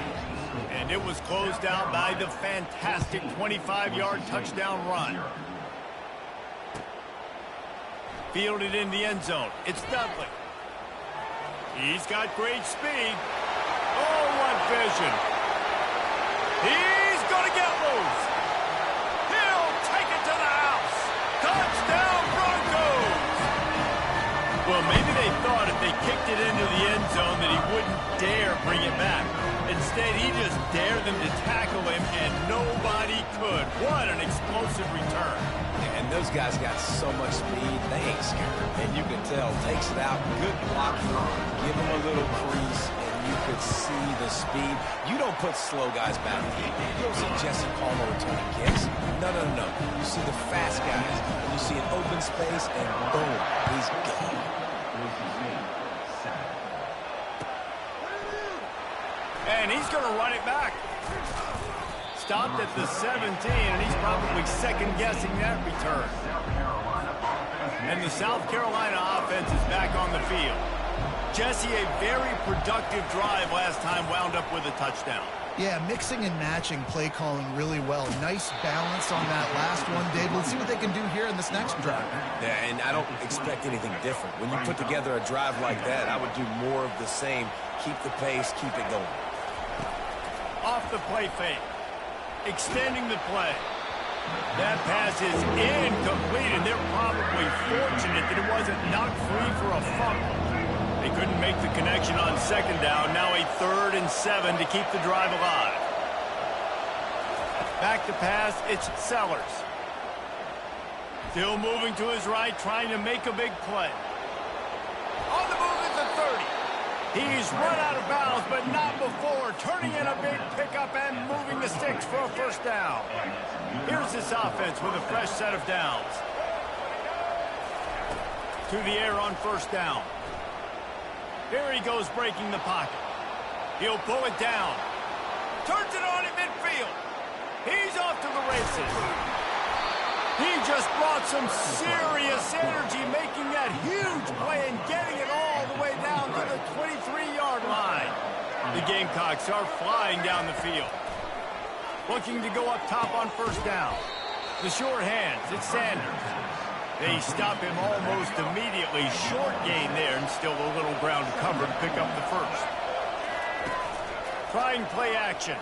And it was closed out by the fantastic 25-yard touchdown run. Fielded in the end zone. It's Dudley. He's got great speed. Oh, what vision. He's going to get loose. He'll take it to the house. Touchdown, Broncos. Well, maybe they thought if they kicked it into the end zone that he wouldn't dare bring it back. Instead, he just dared them to tackle him, and nobody could. What an explosive return. And those guys got so much speed, they ain't scared. And you can tell, takes it out, good blocking, give him a little crease, and you could see the speed. You don't put slow guys back in the game. You don't see Jesse Palmer returning kicks. No. You see the fast guys, and you see an open space, and boom, he's gone. And he's going to run it back. Stopped at the 17, and he's probably second-guessing that return. And the South Carolina offense is back on the field. Jesse, a very productive drive last time wound up with a touchdown. Yeah, mixing and matching play calling really well. Nice balance on that last one, Dave. Let's see what they can do here in this next drive. Yeah, and I don't expect anything different. When you put together a drive like that, I would do more of the same. Keep the pace, keep it going. Off the play fake. Extending the play. That pass is incomplete, and they're probably fortunate that it wasn't knocked free for a fumble. They couldn't make the connection on second down. Now a 3rd and 7 to keep the drive alive. Back to pass, it's Sellers. Still moving to his right, trying to make a big play. On the move is the 30. He's run out of bounds, but not before. Turning in a big pickup and moving the sticks for a first down. Here's this offense with a fresh set of downs. To the air on first down. Here he goes breaking the pocket. He'll pull it down. Turns it on in midfield. He's off to the races. He just brought some serious energy making that huge play and getting it all the way down to the 23-yard line. The Gamecocks are flying down the field. Looking to go up top on first down. The short hands, it's Sanders. They stop him almost immediately. Short gain there and still a little ground to cover to pick up the first. Trying play action.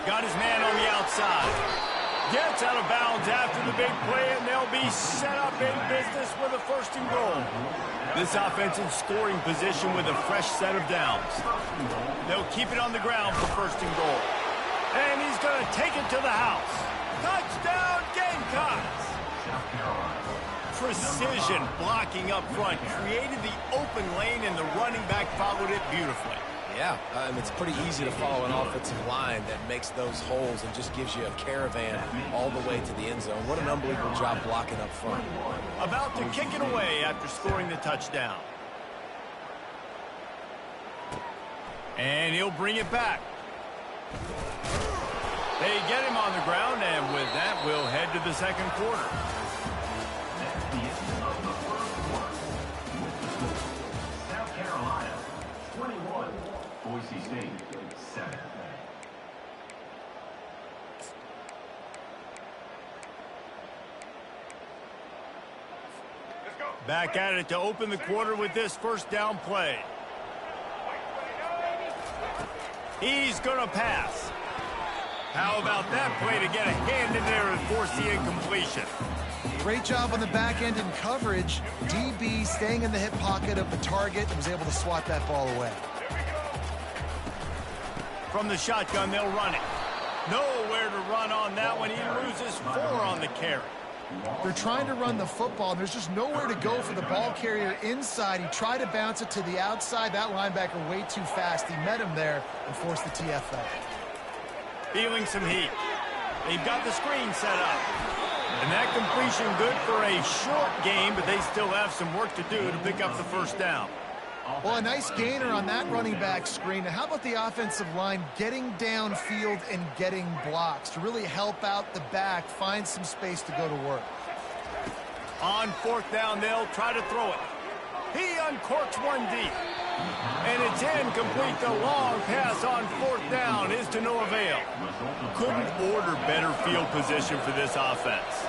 Got his man on the outside. Gets out of bounds after the big play, and they'll be set up in business with a 1st and goal. This offense in scoring position with a fresh set of downs. They'll keep it on the ground for 1st and goal. And he's going to take it to the house. Touchdown, Gamecocks! Precision blocking up front created the open lane, and the running back followed it beautifully. Yeah, it's pretty easy to follow an offensive line that makes those holes and just gives you a caravan all the way to the end zone. What an unbelievable job blocking up front. About to kick it away after scoring the touchdown. And he'll bring it back. They get him on the ground, and with that, we'll head to the second quarter. South Carolina, 21. Boise State, 7. Back at it to open the quarter with this first down play. He's going to pass. How about that play to get a hand in there and force the incompletion? Great job on the back end in coverage. DB staying in the hip pocket of the target and was able to swat that ball away. From the shotgun, they'll run it. Nowhere to run on that one. He loses 4 on the carry. They're trying to run the football, and there's just nowhere to go for the ball carrier inside. He tried to bounce it to the outside. That linebacker way too fast. He met him there and forced the TFL. Feeling some heat. They've got the screen set up. And that completion good for a short game, but they still have some work to do to pick up the first down. Well, a nice gainer on that running back screen. Now, how about the offensive line getting downfield and getting blocks to really help out the back, find some space to go to work? On 4th down, they'll try to throw it. He uncorks one deep. And it's incomplete. The long pass on 4th down is to no avail. Couldn't order better field position for this offense.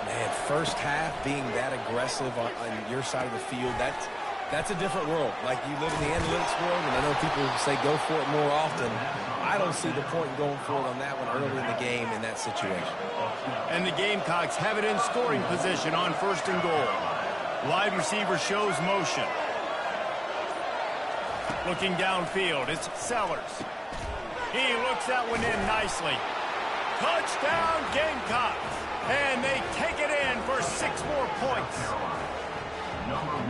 Man, first half being that aggressive on your side of the field, that's a different world. Like, you live in the analytics world, and I know people say go for it more often. I don't see the point in going for it on that one early in the game in that situation. And the Gamecocks have it in scoring position on 1st and goal. Wide receiver shows motion. Looking downfield, it's Sellers. He looks that one in nicely. Touchdown, Gamecocks. And they take it in for 6 more points.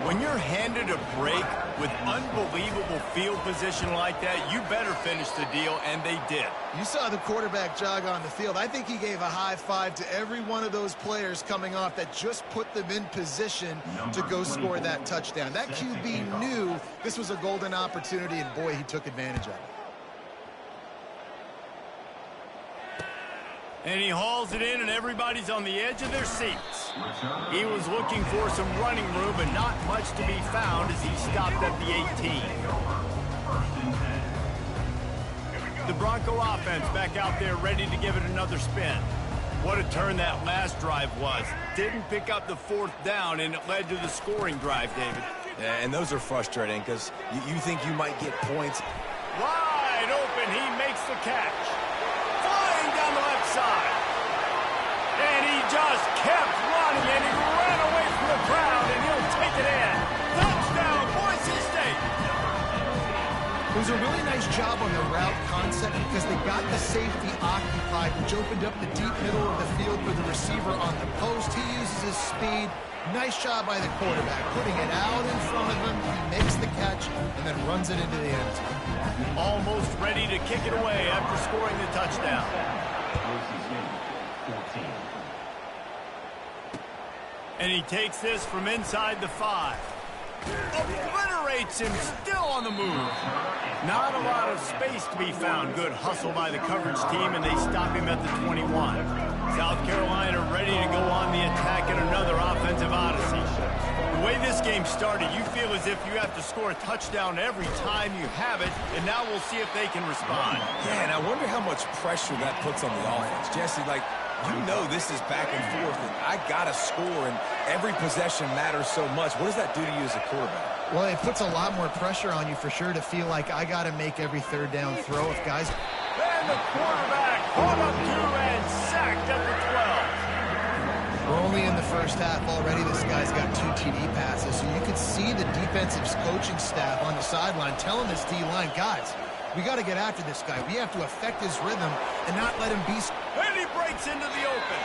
When you're handed a break with unbelievable field position like that, you better finish the deal, and they did. You saw the quarterback jog on the field. I think he gave a high five to every one of those players coming off that just put them in position to go score that touchdown. That QB knew this was a golden opportunity, and boy, he took advantage of it. And he hauls it in, and everybody's on the edge of their seats. He was looking for some running room, but not much to be found as he stopped at the 18. The Bronco offense back out there ready to give it another spin. What a turn that last drive was. Didn't pick up the 4th down, and it led to the scoring drive, David. Yeah, and those are frustrating because you think you might get points. Wide open, he makes the catch. Flying down the left side. And he just kept running, and he ran away from the crowd, and he'll take it in. Touchdown, Boise State. It was a really nice job on the route concept because they got the safety occupied, which opened up the deep middle of the field for the receiver on the post. He uses his speed. Nice job by the quarterback, putting it out in front of him. He makes the catch and then runs it into the end zone. Almost ready to kick it away after scoring the touchdown. And he takes this from inside the 5. Obliterates him, still on the move. Not a lot of space to be found. Good hustle by the coverage team, and they stop him at the 21. South Carolina ready to go on the attack in another offensive odyssey. The way this game started, you feel as if you have to score a touchdown every time you have it, and now we'll see if they can respond. Yeah, and I wonder how much pressure that puts on the offense. Jesse, you know this is back and forth, and I got to score, and every possession matters so much. What does that do to you as a quarterback? Well, it puts a lot more pressure on you for sure to feel like I got to make every 3rd down throw if guys... And the quarterback caught up to and sacked at the 12. We're only in the first half already. This guy's got 2 TD passes, so you could see the defensive coaching staff on the sideline telling this D-line, guys, we got to get after this guy. We have to affect his rhythm and not let him be... And he breaks into the open.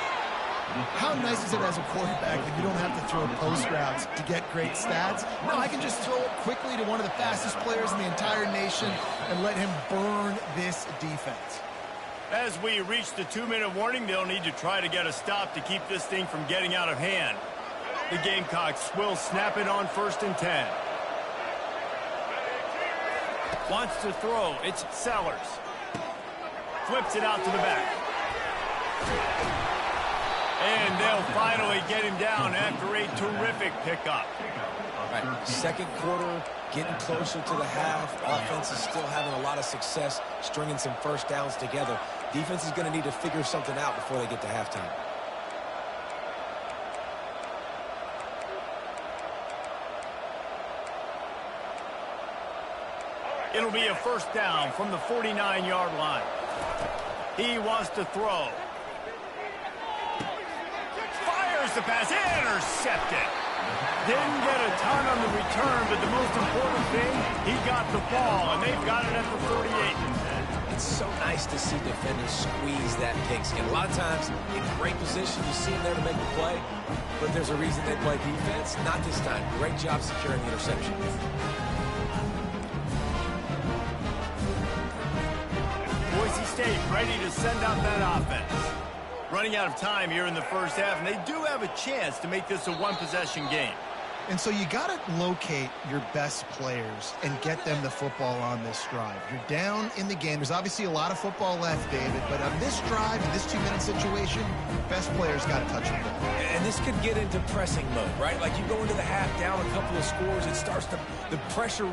How nice is it as a quarterback that you don't have to throw post routes to get great stats? No, I can just throw it quickly to one of the fastest players in the entire nation and let him burn this defense. As we reach the 2-minute warning, they'll need to try to get a stop to keep this thing from getting out of hand. The Gamecocks will snap it on 1st and 10. Wants to throw. It's Sellers. Flips it out to the back. And they'll finally get him down after a terrific pickup. Right. 2nd quarter, getting closer to the half. Offense is still having a lot of success stringing some 1st downs together. Defense is going to need to figure something out before they get to halftime. It'll be a 1st down from the 49-yard line. He wants to throw. Fires the pass, intercepted. Didn't get a ton on the return, but the most important thing, he got the ball, and they've got it at the 38. It's so nice to see defenders squeeze that pigskin. A lot of times, in great position, you see them there to make the play, but there's a reason they play defense. Not this time. Great job securing the interception. Boise State ready to send out that offense. Running out of time here in the first half, and they do have a chance to make this a 1-possession game. And so you got to locate your best players and get them the football on this drive. You're down in the game. There's obviously a lot of football left, David, but on this drive, in this 2-minute situation, best players got to touch the ball. And this could get into pressing mode, right? Like you go into the half down a couple of scores, it starts to, the pressure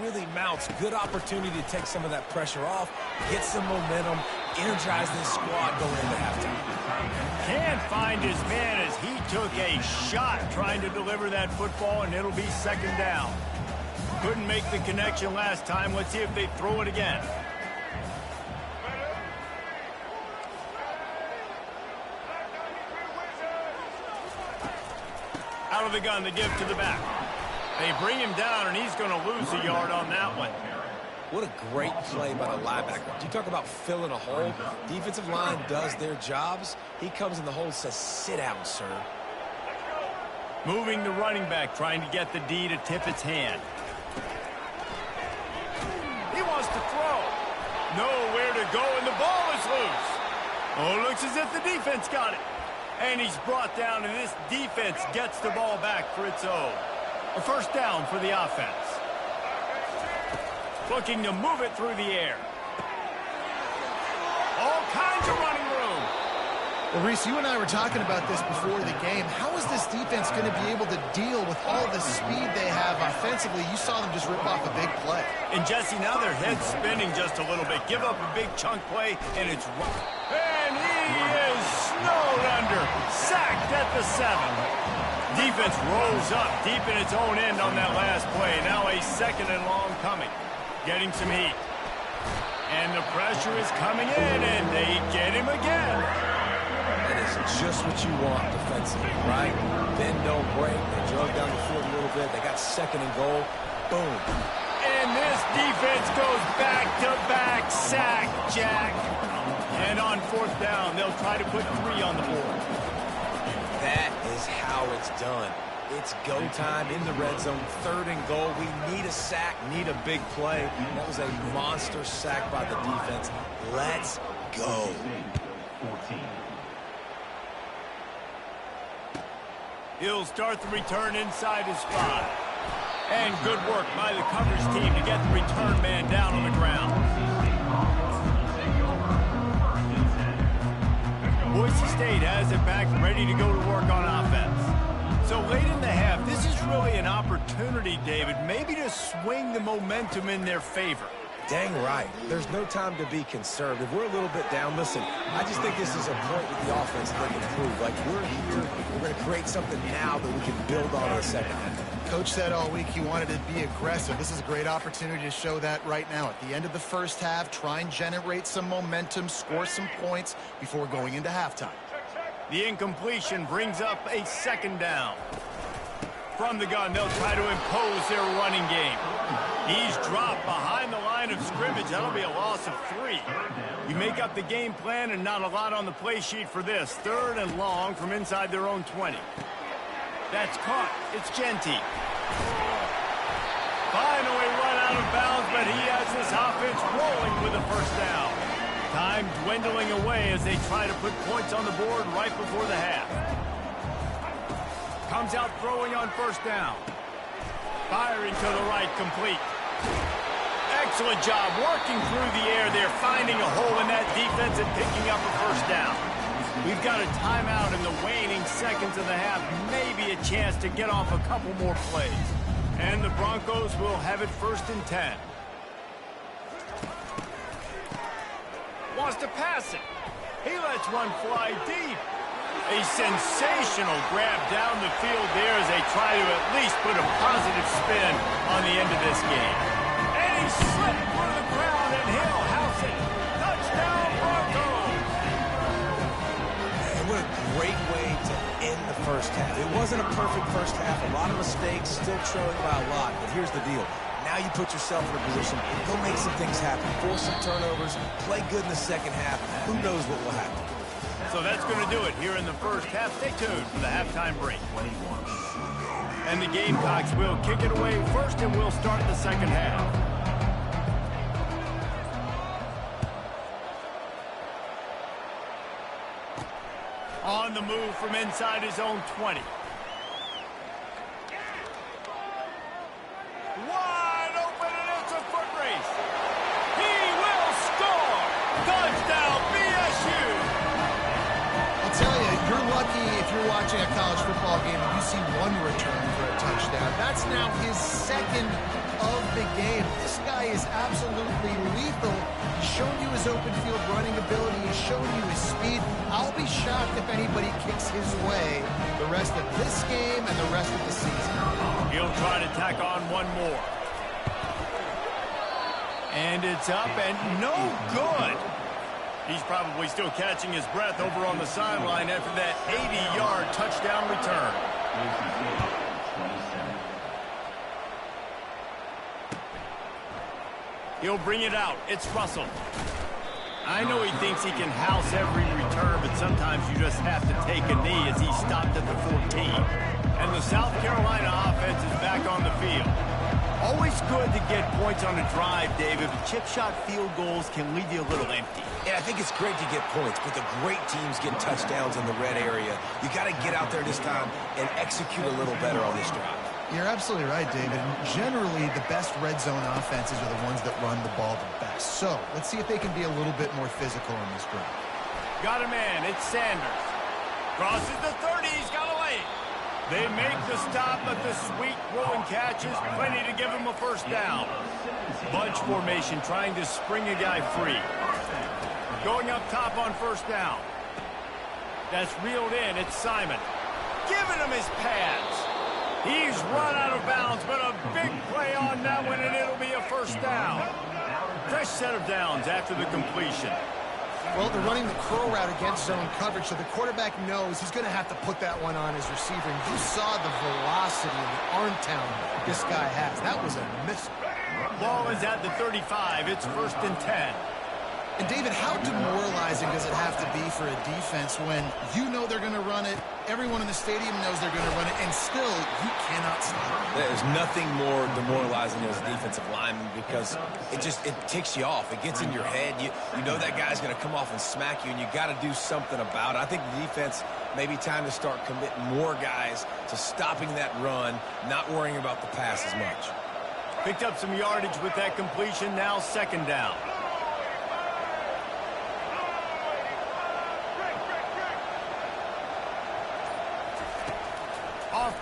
really mounts. Good opportunity to take some of that pressure off, get some momentum, energize this squad going into halftime. Can't find his man as he took a shot trying to deliver that football, and it'll be 2nd down. Couldn't make the connection last time. Let's see if they throw it again. Out of the gun, the give to the back. They bring him down, and he's going to lose a yard on that one. What a great play by the linebacker. You talk about filling a hole. Defensive line does their jobs. He comes in the hole and says, sit down, sir. Moving the running back, trying to get the D to tip its hand. He wants to throw. Nowhere to go, and the ball is loose. Oh, looks as if the defense got it. And he's brought down, and this defense gets the ball back for its own. A 1st down for the offense. Looking to move it through the air. All kinds of running room. Well, Reese, you and I were talking about this before the game. How is this defense going to be able to deal with all the speed they have offensively? You saw them just rip off a big play. And Jesse, now their head's spinning just a little bit. Give up a big chunk play, and it's and he is snowed under. Sacked at the 7. Defense rolls up deep in its own end on that last play. Now a 2nd and long coming. Getting some heat. And the pressure is coming in, and they get him again. That is just what you want defensively, right? Bend, don't break. They drug down the field a little bit. They got 2nd and goal. Boom. And this defense goes back-to-back sack, Jack. And on 4th down, they'll try to put 3 on the board. That is how it's done. It's go time in the red zone, 3rd and goal. We need a sack, need a big play. That was a monster sack by the defense. Let's go. 14. He'll start the return inside his spot. And good work by the coverage team to get the return man down on the ground. Boise State has it back, ready to go to work on offense. So late in the half, this is really an opportunity, David, maybe to swing the momentum in their favor. Dang right. There's no time to be conservative. We're a little bit down. Listen, I just think this is a point with the offense that they can improve. Like, we're here, we're going to create something now that we can build on in the 2nd half. Coach said all week he wanted to be aggressive. This is a great opportunity to show that right now. At the end of the 1st half, try and generate some momentum, score some points before going into halftime. The incompletion brings up a 2nd down. From the gun, they'll try to impose their running game. He's dropped behind the line of scrimmage. That'll be a loss of 3. You make up the game plan and not a lot on the play sheet for this. 3rd and long from inside their own 20. That's caught. It's Genty. Finally run out of bounds, but he has this offense rolling with a 1st down. Time dwindling away as they try to put points on the board right before the half. Comes out throwing on 1st down. Firing to the right, complete. Excellent job working through the air there, finding a hole in that defense and picking up a 1st down. We've got a timeout in the waning seconds of the half, maybe a chance to get off a couple more plays. And the Broncos will have it 1st and 10. Wants to pass it. He lets one fly deep. A sensational grab down the field there as they try to at least put a positive spin on the end of this game. And he slipped through the ground, and he'll house it. Touchdown, Broncos! And what a great way to end the 1st half. It wasn't a perfect 1st half. A lot of mistakes, still trailing by a lot. But here's the deal. Now you put yourself in a position, go make some things happen, force some turnovers, play good in the 2nd half. Who knows what will happen? So that's going to do it here in the 1st half. Stay tuned for the halftime break. And the Gamecocks will kick it away first, and we'll start the 2nd half. On the move from inside his own 20. Wide open, and it's a foot race. He will score! Touchdown, BSU! Tell you, you're lucky if you're watching a college football game and you see one return for a touchdown. That's now his 2nd of the game. This guy is absolutely lethal. He's shown you his open field running ability. He's shown you his speed. I'll be shocked if anybody kicks his way the rest of this game and the rest of the season. He'll try to tack on one more. And it's up and no good. He's probably still catching his breath over on the sideline after that 80-yard touchdown return. He'll bring it out. It's Russell. I know he thinks he can house every return, but sometimes you just have to take a knee as he stopped at the 14. And the South Carolina offense is back on the field. Always good to get points on a drive, David, but chip shot field goals can leave you a little empty. Yeah, I think it's great to get points, but the great teams get touchdowns in the red area. You got to get out there this time and execute a little better on this drive. You're absolutely right, David. And generally, the best red zone offenses are the ones that run the ball the best. So let's see if they can be a little bit more physical in this drive. Got a man. It's Sanders. Crosses the 30. He's got a lane. They make the stop, but the sweet throwing catch is plenty to give him a first down. Bunch formation trying to spring a guy free. Going up top on first down. That's reeled in. It's Simon. Giving him his pads. He's run out of bounds, but a big play on that one, and it'll be a first down. Fresh set of downs after the completion. Well, they're running the curl route against zone coverage, so the quarterback knows he's going to have to put that one on his receiver. And you saw the velocity and the arm talent this guy has. That was a missile. Ball is at the 35. It's 1st and 10. And, David, how demoralizing does it have to be for a defense when you know they're going to run it, everyone in the stadium knows they're going to run it, and still you cannot stop it? There's nothing more demoralizing as a defensive lineman because it ticks you off. It gets in your head. You know that guy's going to come off and smack you, and you got to do something about it. I think the defense maybe time to start committing more guys to stopping that run, not worrying about the pass as much. Picked up some yardage with that completion. Now 2nd down.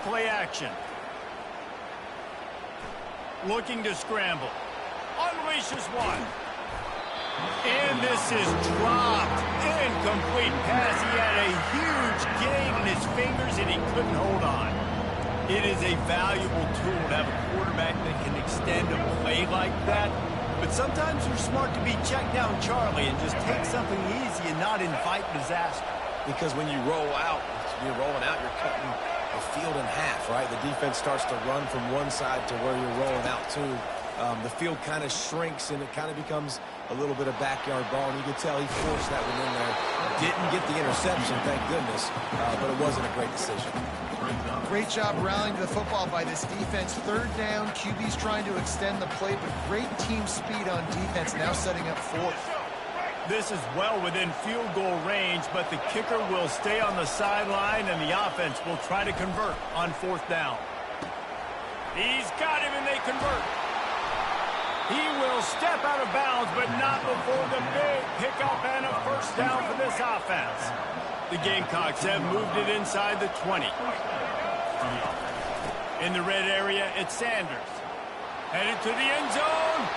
Play action. Looking to scramble. Unleashes one. And this is dropped. Incomplete pass. He had a huge gain in his fingers and he couldn't hold on. It is a valuable tool to have a quarterback that can extend a play like that. But sometimes you're smart to be check down Charlie and just take something easy and not invite disaster. Because when you roll out, you're cutting the field in half, right? The defense starts to run from one side to where you're rolling out to. The field kind of shrinks and it kind of becomes a little bit of backyard ball, and you can tell he forced that one in there. Didn't get the interception, thank goodness, but it wasn't a great decision. Great job rallying to the football by this defense. 3rd down, QB's trying to extend the play, but great team speed on defense, now setting up 4th. This is well within field goal range, but the kicker will stay on the sideline, and the offense will try to convert on 4th down. He's got him, and they convert. He will step out of bounds, but not before the big pickup and a first down for this offense. The Gamecocks have moved it inside the 20. In the red area, it's Sanders. Headed to the end zone.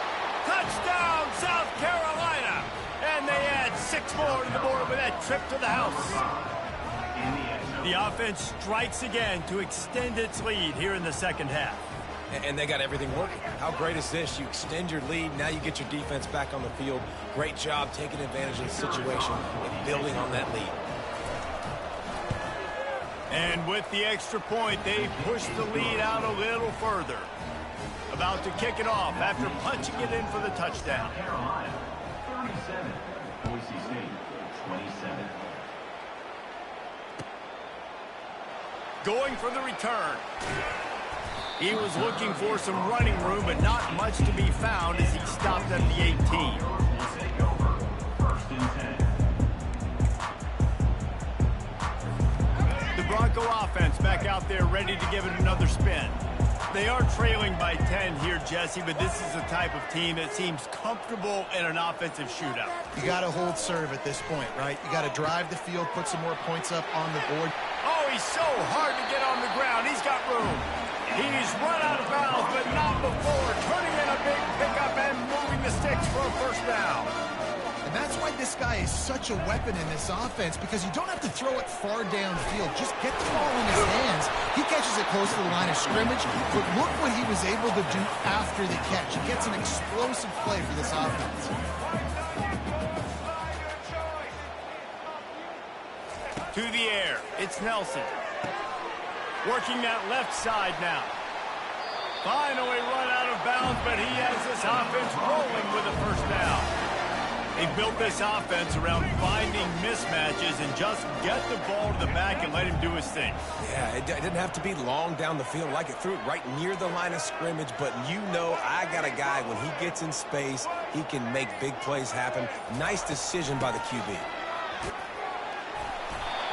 Touchdown, South Carolina. And they add 6 more to the board with that trip to the house. The offense strikes again to extend its lead here in the 2nd half. And they got everything working. How great is this? You extend your lead. Now you get your defense back on the field. Great job taking advantage of the situation and building on that lead. And with the extra point, they push the lead out a little further. About to kick it off after punching it in for the touchdown. Carolina, 37. Boise State, 27. Going for the return. He was looking for some running room, but not much to be found as he stopped at the 18. Will take over. 1st and 10. The Bronco offense back out there ready to give it another spin. They are trailing by 10 here, Jesse, but this is the type of team that seems comfortable in an offensive shootout. You got to hold serve at this point, right? You got to drive the field, put some more points up on the board. Oh, he's so hard to get on the ground. He's got room. He's run out of bounds, but not before turning in a big pickup and moving the sticks for a first down. And that's why this guy is such a weapon in this offense, because you don't have to throw it far downfield. Just get the ball in his hands. He catches it close to the line of scrimmage, but look what he was able to do after the catch. He gets an explosive play for this offense. To the air, it's Nelson. Working that left side now. Finally run out of bounds, but he has this offense rolling with a first down. They built this offense around finding mismatches and just get the ball to the back and let him do his thing. Yeah, it didn't have to be long down the field. Like it threw it right near the line of scrimmage, but you know I got a guy, when he gets in space, he can make big plays happen. Nice decision by the QB.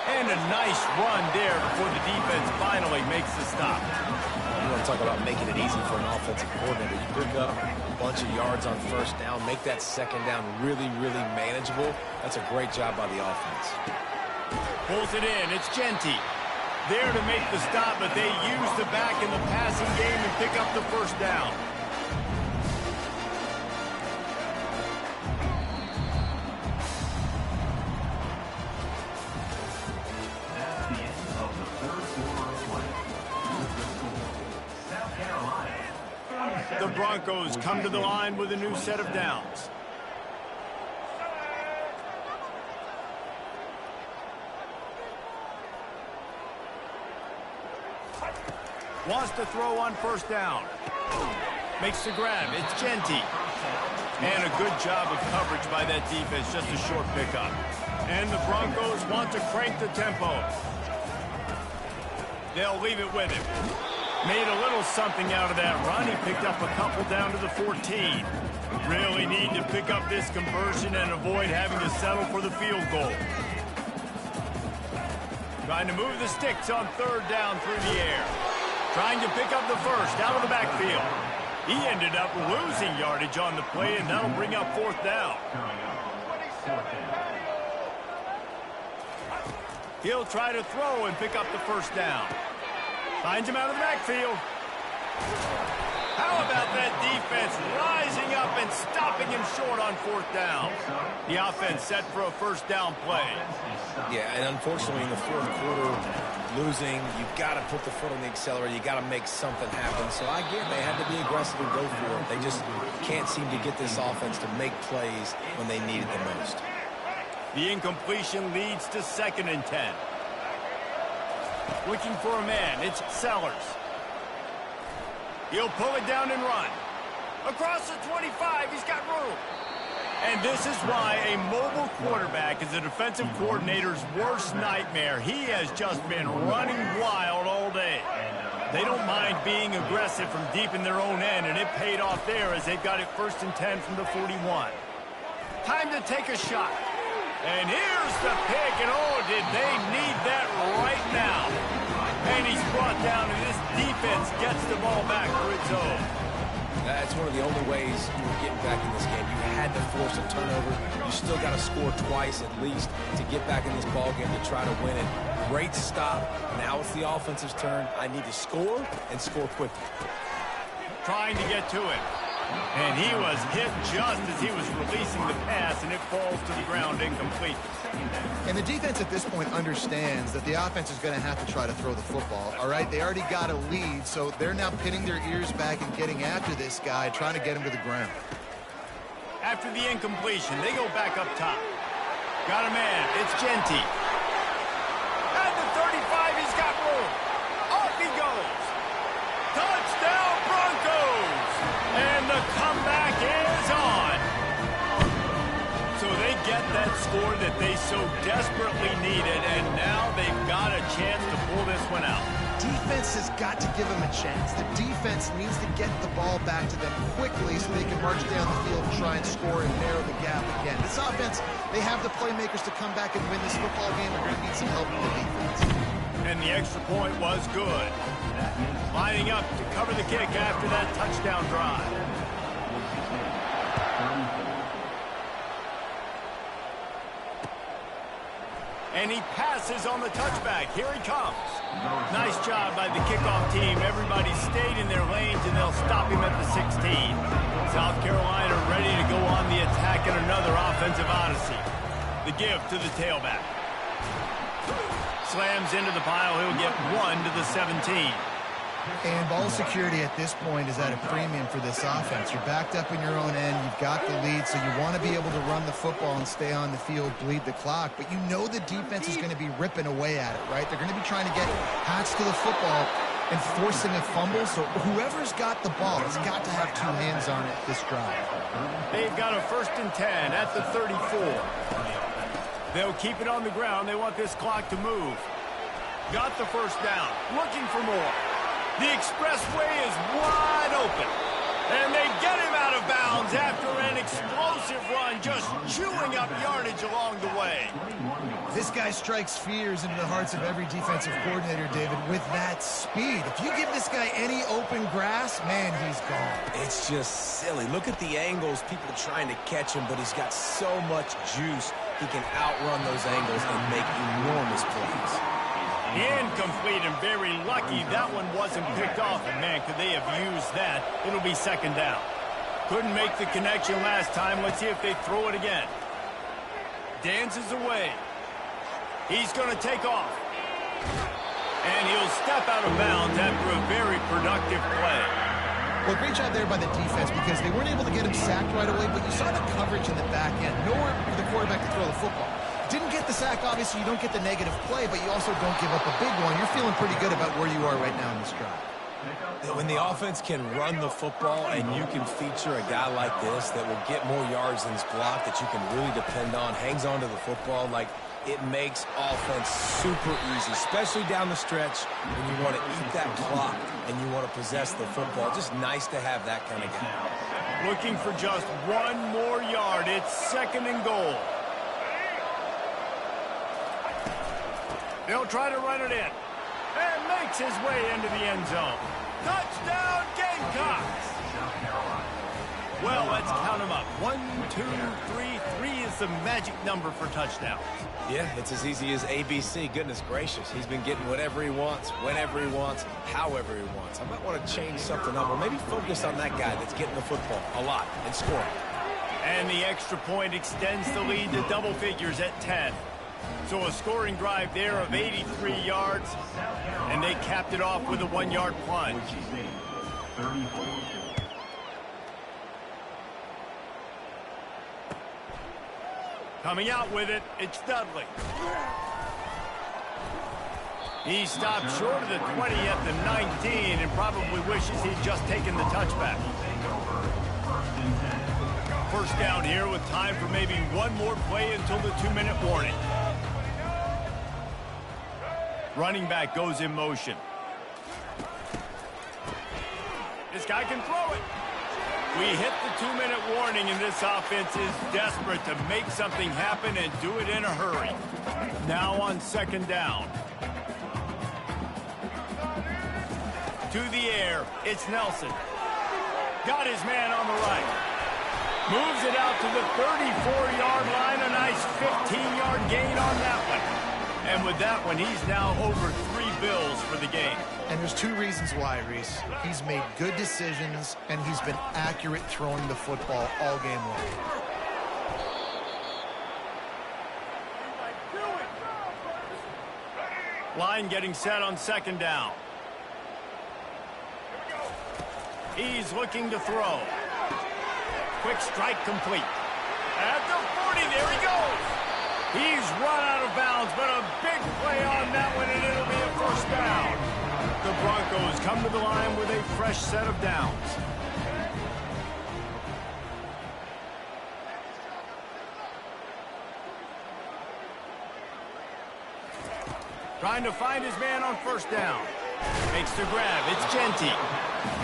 And a nice run there before the defense finally makes the stop. You want to talk about making it easy for an offensive coordinator. You pick up a bunch of yards on first down, make that second down really, really manageable. That's a great job by the offense. Pulls it in. It's Genty. There to make the stop, but they use the back in the passing game and pick up the first down. That's the end of the third quarter of play. The score, South Carolina, 37. The Broncos come to the line with a new set of downs. Wants to throw on first down. Makes the grab. It's Genty. And a good job of coverage by that defense. Just a short pickup. And the Broncos want to crank the tempo. They'll leave it with him. Made a little something out of that run. He picked up a couple down to the 14. Really need to pick up this conversion and avoid having to settle for the field goal. Trying to move the sticks on third down through the air. Trying to pick up the first out of the backfield. He ended up losing yardage on the play, and that'll bring up fourth down. He'll try to throw and pick up the first down. Finds him out of the backfield. How about that defense rising up and stopping him short on fourth down? The offense set for a first down play. Yeah, and unfortunately in the fourth quarter, losing, you've got to put the foot on the accelerator. You got to make something happen. So I get they had to be aggressive and go for it. They just can't seem to get this offense to make plays when they need it the most. The incompletion leads to 2nd and 10. Looking for a man. It's Sellers. He'll pull it down and run. Across the 25, he's got room. And this is why a mobile quarterback is a defensive coordinator's worst nightmare. He has just been running wild all day. They don't mind being aggressive from deep in their own end, and it paid off there as they've got it 1st and 10 from the 41. Time to take a shot. And here's the pick, and oh, did they need that right now. And he's brought down, and this defense gets the ball back for its own. That's one of the only ways you were getting back in this game. You had to force a turnover. You still got to score twice at least to get back in this ball game to try to win it. Great stop. Now it's the offensive's turn. I need to score and score quickly. Trying to get to it. And he was hit just as he was releasing the pass, and it falls to the ground incomplete. And the defense at this point understands that the offense is going to have to try to throw the football, all right? They already got a lead, so they're now pinning their ears back and getting after this guy, trying to get him to the ground. After the incompletion, they go back up top. Got a man. It's Genty. At the 35, he's got room. Off he goes. Touchdown, Broncos! And the comeback is on. So they get that score that they so desperately needed, and now they've got a chance to pull this one out. Defense has got to give them a chance. The defense needs to get the ball back to them quickly so they can march down the field and try and score and narrow the gap again. This offense, they have the playmakers to come back and win this football game. They're going to need some help from the defense. And the extra point was good. Lining up to cover the kick after that touchdown drive. And he passes on the touchback. Here he comes. Nice job by the kickoff team. Everybody stayed in their lanes, and they'll stop him at the 16. South Carolina ready to go on the attack in another offensive odyssey. The give to the tailback. Slams into the pile. He'll get 1 to the 17. And ball security at this point is at a premium for this offense. You're backed up in your own end. You've got the lead, so you want to be able to run the football and stay on the field, bleed the clock. But you know the defense is going to be ripping away at it, right? They're going to be trying to get Hats to the football and forcing a fumble. So whoever's got the ball has got to have 2 hands on it this drive. They've got a 1st and 10 at the 34. They'll keep it on the ground. They want this clock to move. Got the first down. Looking for more. The expressway is wide open. And they get him out of bounds after an explosive run, just chewing up yardage along the way. This guy strikes fears into the hearts of every defensive coordinator, David, with that speed. If you give this guy any open grass, man, he's gone. It's just silly. Look at the angles, people trying to catch him, but he's got so much juice. he can outrun those angles and make enormous plays. Incomplete, and very lucky that one wasn't picked off. And man, could they have used that? It'll be second down. Couldn't make the connection last time. Let's see if they throw it again. Dances away. He's going to take off. And he'll step out of bounds after a very productive play. Well, great job there by the defense because they weren't able to get him sacked right away, but you saw the coverage in the back end. Nowhere for the quarterback to throw the football. Didn't get the sack, obviously. You don't get the negative play, but you also don't give up a big one. You're feeling pretty good about where you are right now in this drive. When the offense can run the football and you can feature a guy like this that will get more yards than his block, that you can really depend on, hangs on to the football, like it makes offense super easy, especially down the stretch when you want to eat that clock and you want to possess the football. Just nice to have that kind of guy. Looking for just one more yard. It's second and goal. They'll try to run it in. And makes his way into the end zone. Touchdown, Gamecocks! Well, let's count them up. 1, 2, 3. 3 is the magic number for touchdowns. Yeah, it's as easy as ABC. Goodness gracious. He's been getting whatever he wants, whenever he wants, however he wants. I might want to change something up or maybe focus on that guy that's getting the football a lot and scoring. And the extra point extends the lead to double figures at 10. So a scoring drive there of 83 yards, and they capped it off with a 1-yard plunge. Coming out with it, it's Dudley. He stopped short of the 20 at the 19 and probably wishes he'd just taken the touchback. First down here with time for maybe one more play until the 2-minute warning. Running back goes in motion. This guy can throw it. We hit the 2-minute warning, and this offense is desperate to make something happen and do it in a hurry. Now on second down. To the air, it's Nelson. Got his man on the right. Moves it out to the 34-yard line. A nice 15-yard gain on that one. And with that one, he's now over 3 bills for the game. And there's 2 reasons why, Reese. He's made good decisions, and he's been accurate throwing the football all game long. Line getting set on second down. He's looking to throw. Quick strike complete. At the 40, there he goes. He's run out of bounds, but a big play on that one, and it'll be a first down. The Broncos come to the line with a fresh set of downs. Trying to find his man on first down. Makes the grab. It's Genty.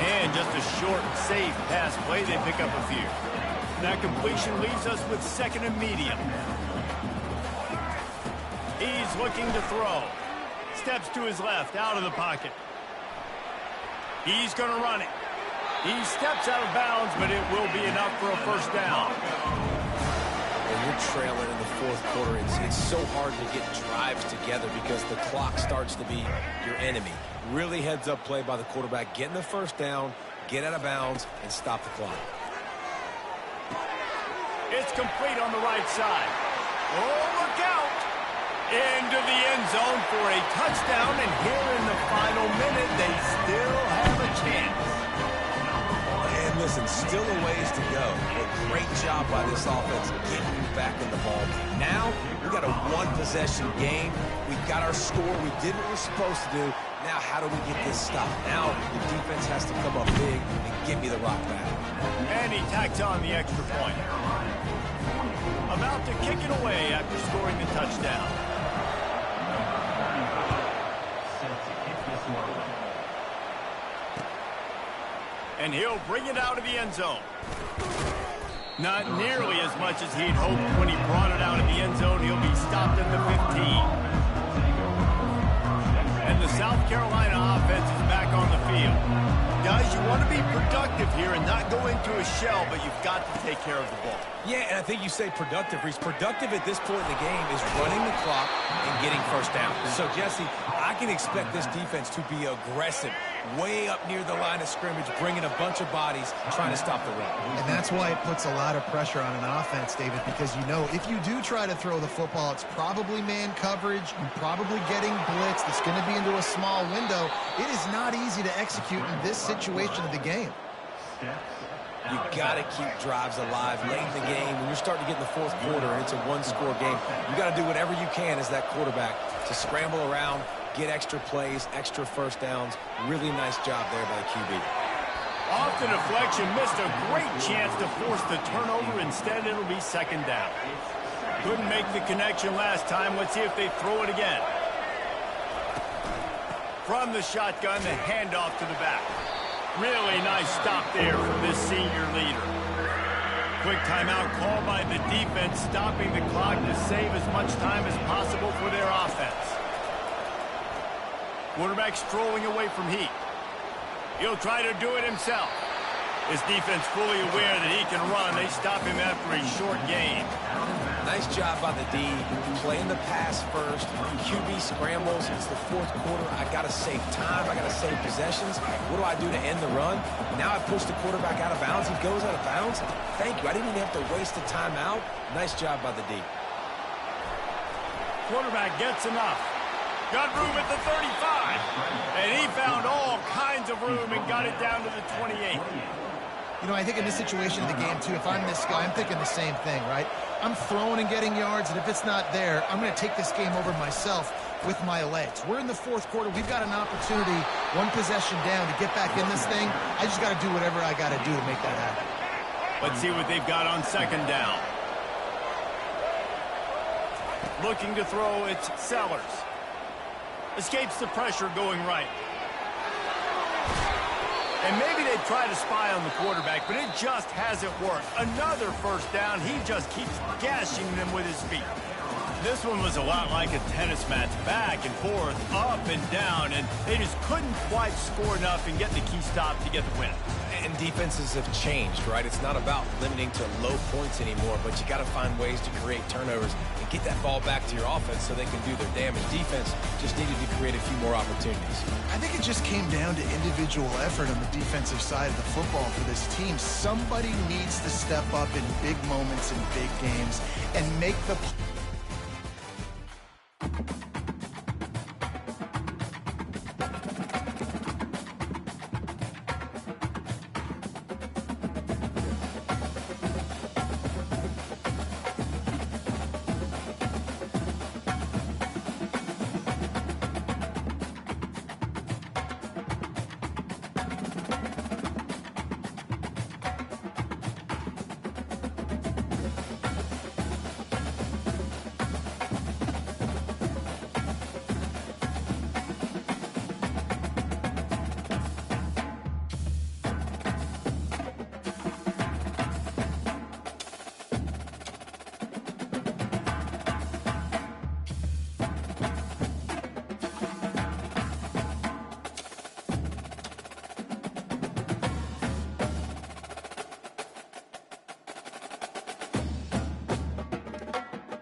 And just a short, safe pass play. They pick up a few. That completion leaves us with second and medium. He's looking to throw. Steps to his left, out of the pocket. He's going to run it. He steps out of bounds, but it will be enough for a first down. When you're trailing in the fourth quarter, it's so hard to get drives together because the clock starts to be your enemy. Really heads-up play by the quarterback. Getting the first down, get out of bounds, and stop the clock. It's complete on the right side. Oh, look out! Into the end zone for a touchdown, and here in the final minute, they still have a chance. And listen, still a ways to go, but great job by this offense getting you back in the ball game. Now, we got a one-possession game. We got our score. We did what we're supposed to do. Now, how do we get this stopped? Now, the defense has to come up big and give me the rock back. And he tacks on the extra point. About to kick it away after scoring the touchdown. And he'll bring it out of the end zone. Not nearly as much as he'd hoped when he brought it out of the end zone. He'll be stopped at the 15. And the South Carolina offense is back on the field. does. You want to be productive here and not go into a shell, but you've got to take care of the ball. Yeah, and I think you say productive, Reese. Productive at this point in the game is running the clock and getting first down. So, Jesse, I can expect this defense to be aggressive, way up near the line of scrimmage, bringing a bunch of bodies, trying to stop the run. And that's why it puts a lot of pressure on an offense, David, because you know if you do try to throw the football, it's probably man coverage. You're probably getting blitzed. It's going to be into a small window. It is not easy to execute in this situation of the game. You got to keep drives alive late in the game. When you're starting to get in the fourth quarter and it's a one-score game, you got to do whatever you can as that quarterback to scramble around, get extra plays, extra first downs. Really nice job there by the QB. Off the deflection, missed a great chance to force the turnover. Instead, it'll be second down. Couldn't make the connection last time. Let's see if they throw it again. From the shotgun, the handoff to the back. Really nice stop there from this senior leader. Quick timeout call by the defense, stopping the clock to save as much time as possible for their offense. Quarterback strolling away from Heat. He'll try to do it himself. His defense fully aware that he can run. They stop him after a short gain. Nice job by the D, playing the pass first. QB scrambles. It's the fourth quarter. I got to save time. I got to save possessions. What do I do to end the run? Now I push the quarterback out of bounds. He goes out of bounds. Thank you. I didn't even have to waste a timeout. Nice job by the D. Quarterback gets enough. Got room at the 35. And he found all kinds of room and got it down to the 28. You know, I think in this situation of the game, too, if I'm this guy, I'm thinking the same thing, right? I'm throwing and getting yards, and if it's not there, I'm going to take this game over myself with my legs. We're in the fourth quarter. We've got an opportunity, one possession down, to get back in this thing. I just got to do whatever I got to do to make that happen. Let's see what they've got on second down. Looking to throw, it's Sellers. Escapes the pressure going right. And maybe they try to spy on the quarterback, but it just hasn't worked. Another first down. He just keeps gashing them with his feet. This one was a lot like a tennis match, back and forth, up and down, and they just couldn't quite score enough and get the key stop to get the win. And defenses have changed, right? It's not about limiting to low points anymore, but you got to find ways to create turnovers and get that ball back to your offense so they can do their damage. Defense just needed to create a few more opportunities. I think it just came down to individual effort on the defensive side of the football for this team. Somebody needs to step up in big moments in big games and make the